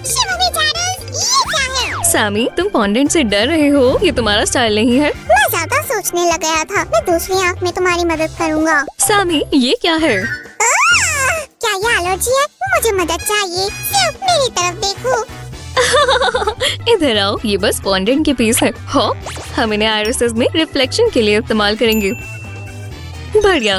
शिवानी चारोस, ये क्या है? सामी, तुम फॉन्डेंट से डर रहे हो? ये तुम्हारा स्टाइल नहीं है। मैं ज्यादा सोचने लग गया था। मैं दूसरी आँख में तुम्हारी मदद करूँगा। सामी, ये क्या है? क्या ये एलर्जी है? मुझे मदद चाहिए। सिर्फ मेरी तरफ देखो। इधर आओ, ये बस फॉन्डेंट के पीस है। हो, हम इन्हें आईरिसेस में रिफ्लेक्शन के लिए इस्तेमाल करेंगे। बढ़िया।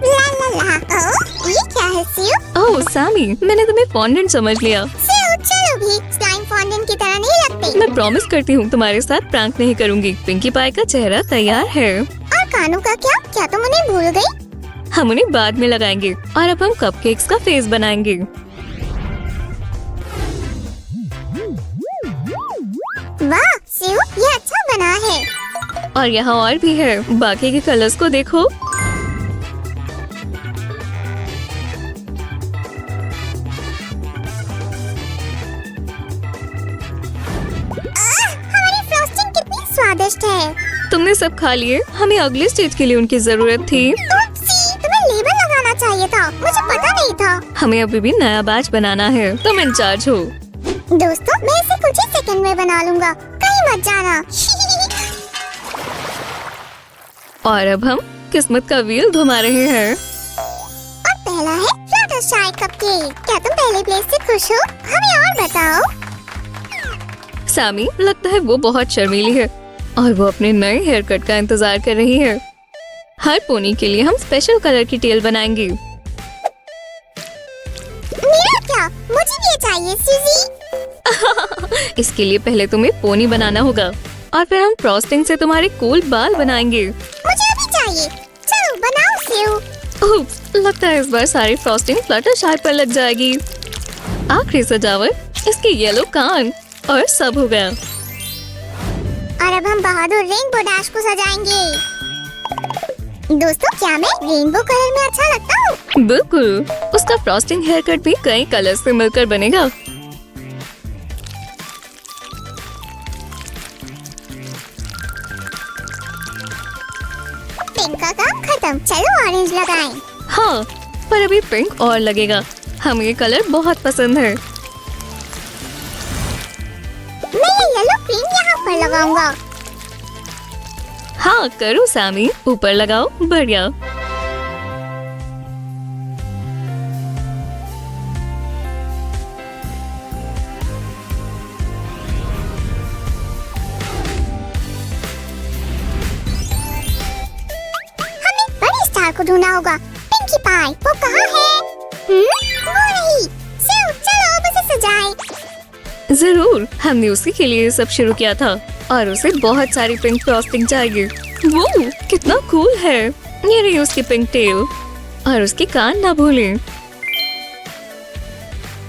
ला ला ला। ये क्या है सिउ? ओह सामी, मैंने तुम्हें फॉन्डेंट समझ लिया। सिउ, चलो भी। स्लाइम फॉन्टेन की तरह नहीं लगते। मैं प्रॉमिस करती हूँ तुम्हारे साथ प्रैंक नहीं करूँगी। पिंकी पाई का चेहरा तैयार है। और कानों का क्या? क्या तुम उन्हें भूल गई? हम उन्हें बाद में लगाएंगे। और अब हम कपकेक्स का फेस बनाएंगे। वाह सिउ, ये अच्छा बना है। और यहाँ और भी है। बाकी के कलर्स को देखो। हमारी फ्रॉस्टिंग कितनी स्वादिष्ट है। तुमने सब खा लिए। हमें अगले स्टेज के लिए उनकी जरूरत थी। ओप्सी, तुम्हें लेबल लगाना चाहिए था। मुझे पता नहीं था। हमें अभी भी नया बैच बनाना है। तुम इंचार्ज हो। दोस्तों, मैं इसे कुछ ही सेकंड में बना लूंगा। कहीं मत जाना। और अब हम किस्मत का व्हील घुमा रहे हैं। और पहला है फ्लटरशाई कपकेक। क्या तुम पहले प्लेस से खुश हो? हमें और बताओ। सामी, लगता है वो बहुत शर्मीली है और वो अपने नए हेयर कट का इंतजार कर रही है। हर पोनी के लिए हम स्पेशल कलर की टेल बनाएंगे। मेरा क्या? मुझे भी ये चाहिए सूजी। इसके लिए पहले तुम्हें पोनी बनाना होगा और फिर हम फ्रॉस्टिंग से तुम्हारे कूल बाल बनाएंगे। मुझे भी चाहिए। चलो बनाओ सिउ। उफ्स, लगता है इस बार सारी फ्रॉस्टिंग फ्लटरशाई पर लग जाएगी। आखिरी सजावट, इसके येलो कान, और सब हो गया। और अब हम बहादुर रेनबो डैश को सजाएंगे। दोस्तों, क्या मैं रेनबो कलर में अच्छा लगता हूँ? बिल्कुल। उसका फ्रॉस्टिंग हेयर कट भी कई कलर से मिलकर बनेगा। पिंक का काम खत्म। चलो ऑरेंज लगाएं। हाँ, पर अभी पिंक और लगेगा। हमें ये कलर बहुत पसंद है। मैं ये येलो क्रीम यहाँ पर लगाऊंगा। हाँ, करो सामी, ऊपर लगाओ। बढ़िया। हमें बड़ी स्टार को ढूंढना होगा। पिंकी पाई, वो कहाँ है? वो नहीं। सिउ, चलो अब उसे सजाएं। जरूर, हमने उसी के लिए ये सब शुरू किया था और उसे बहुत सारी पिंक फ्रॉस्टिंग चाहिए। वो कितना कूल है। ये रही उसकी पिंक टेल और उसके कान ना भूलें।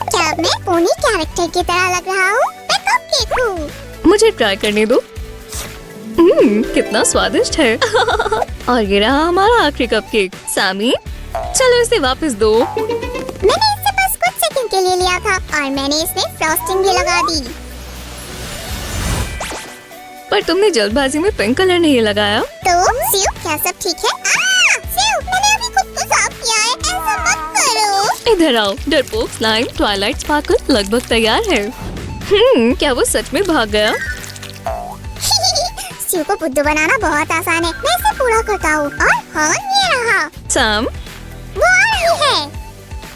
क्या अब मैं पोनी कैरेक्टर की तरह लग रहा हूँ? मैं कपकेक हूँ। मुझे ट्राई करने दो। कितना स्वादिष्ट है। और ये रहा हमारा आखिरी कपकेक। सामी, चलो इसे वापस दो। मैंने इसे बस कुछ सेकंड के लिए लिया था और मैंने इसमें फ्रॉस्टिंग भी लगा दी। पर तुमने जल्दबाजी में पिंक कलर नहीं लगाया। तो सिउ, क्या सब ठीक है? सिउ, मैंने अभी खुद को साफ किया है। ऐसा मत करो। इधर आओ। डरपोक स्लाइम ट्वाइलाइट स्पार्कल लगभग तैयार है। क्या वो सच में भाग गया? सिउ को बुद्धू बनाना बहुत आसान है। मैं इसे पूरा करता हूँ। और हाँ, ये रहा। सैम, वो आ रही है।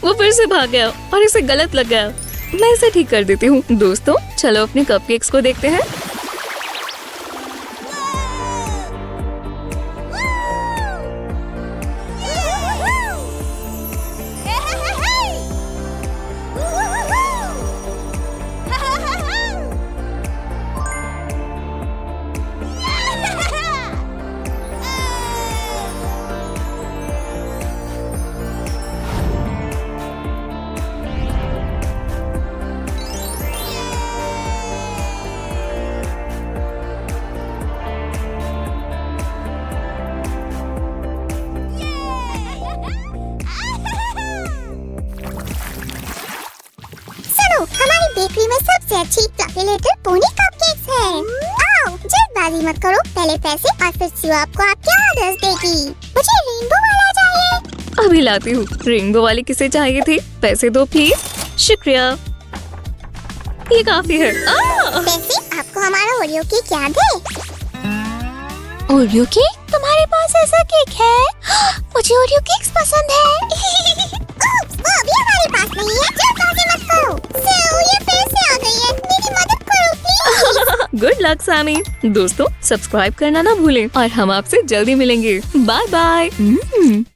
वो फिर से भाग गया और इसे गलत लग गया। मैं इसे ठीक कर देती हूँ। दोस्तों चलो अपने कपकेक्स को देखते हैं। सुनो, हमारी बेकरी में सबसे अच्छी फ्लफी लिटिल पोनी कपकेक्स है। आओ, जल्दबाजी मत करो, पहले पैसे और फिर शिव आपको आपके ऑर्डर्स देगी। मुझे रेनबो वाला चाहिए। अभी लाती हूँ। रेनबो वाली किसे चाहिए थी? पैसे दो प्लीज। शुक्रिया, ये काफी है। वैसे आपको हमारा ओरियो केक याद है? Oreo cake? तुम्हारे पास ऐसा केक है? मुझे ओरियो केक्स पसंद है। वो अभी हमारे पास नहीं है। जल्दबाजी मत करो। सेव, ये फिर से आ गई है। मेरी मदद करो प्लीज। Good luck Sammy. दोस्तों सब्सक्राइब करना ना भूलें और हम आपसे जल्दी मिलेंगे। Bye bye.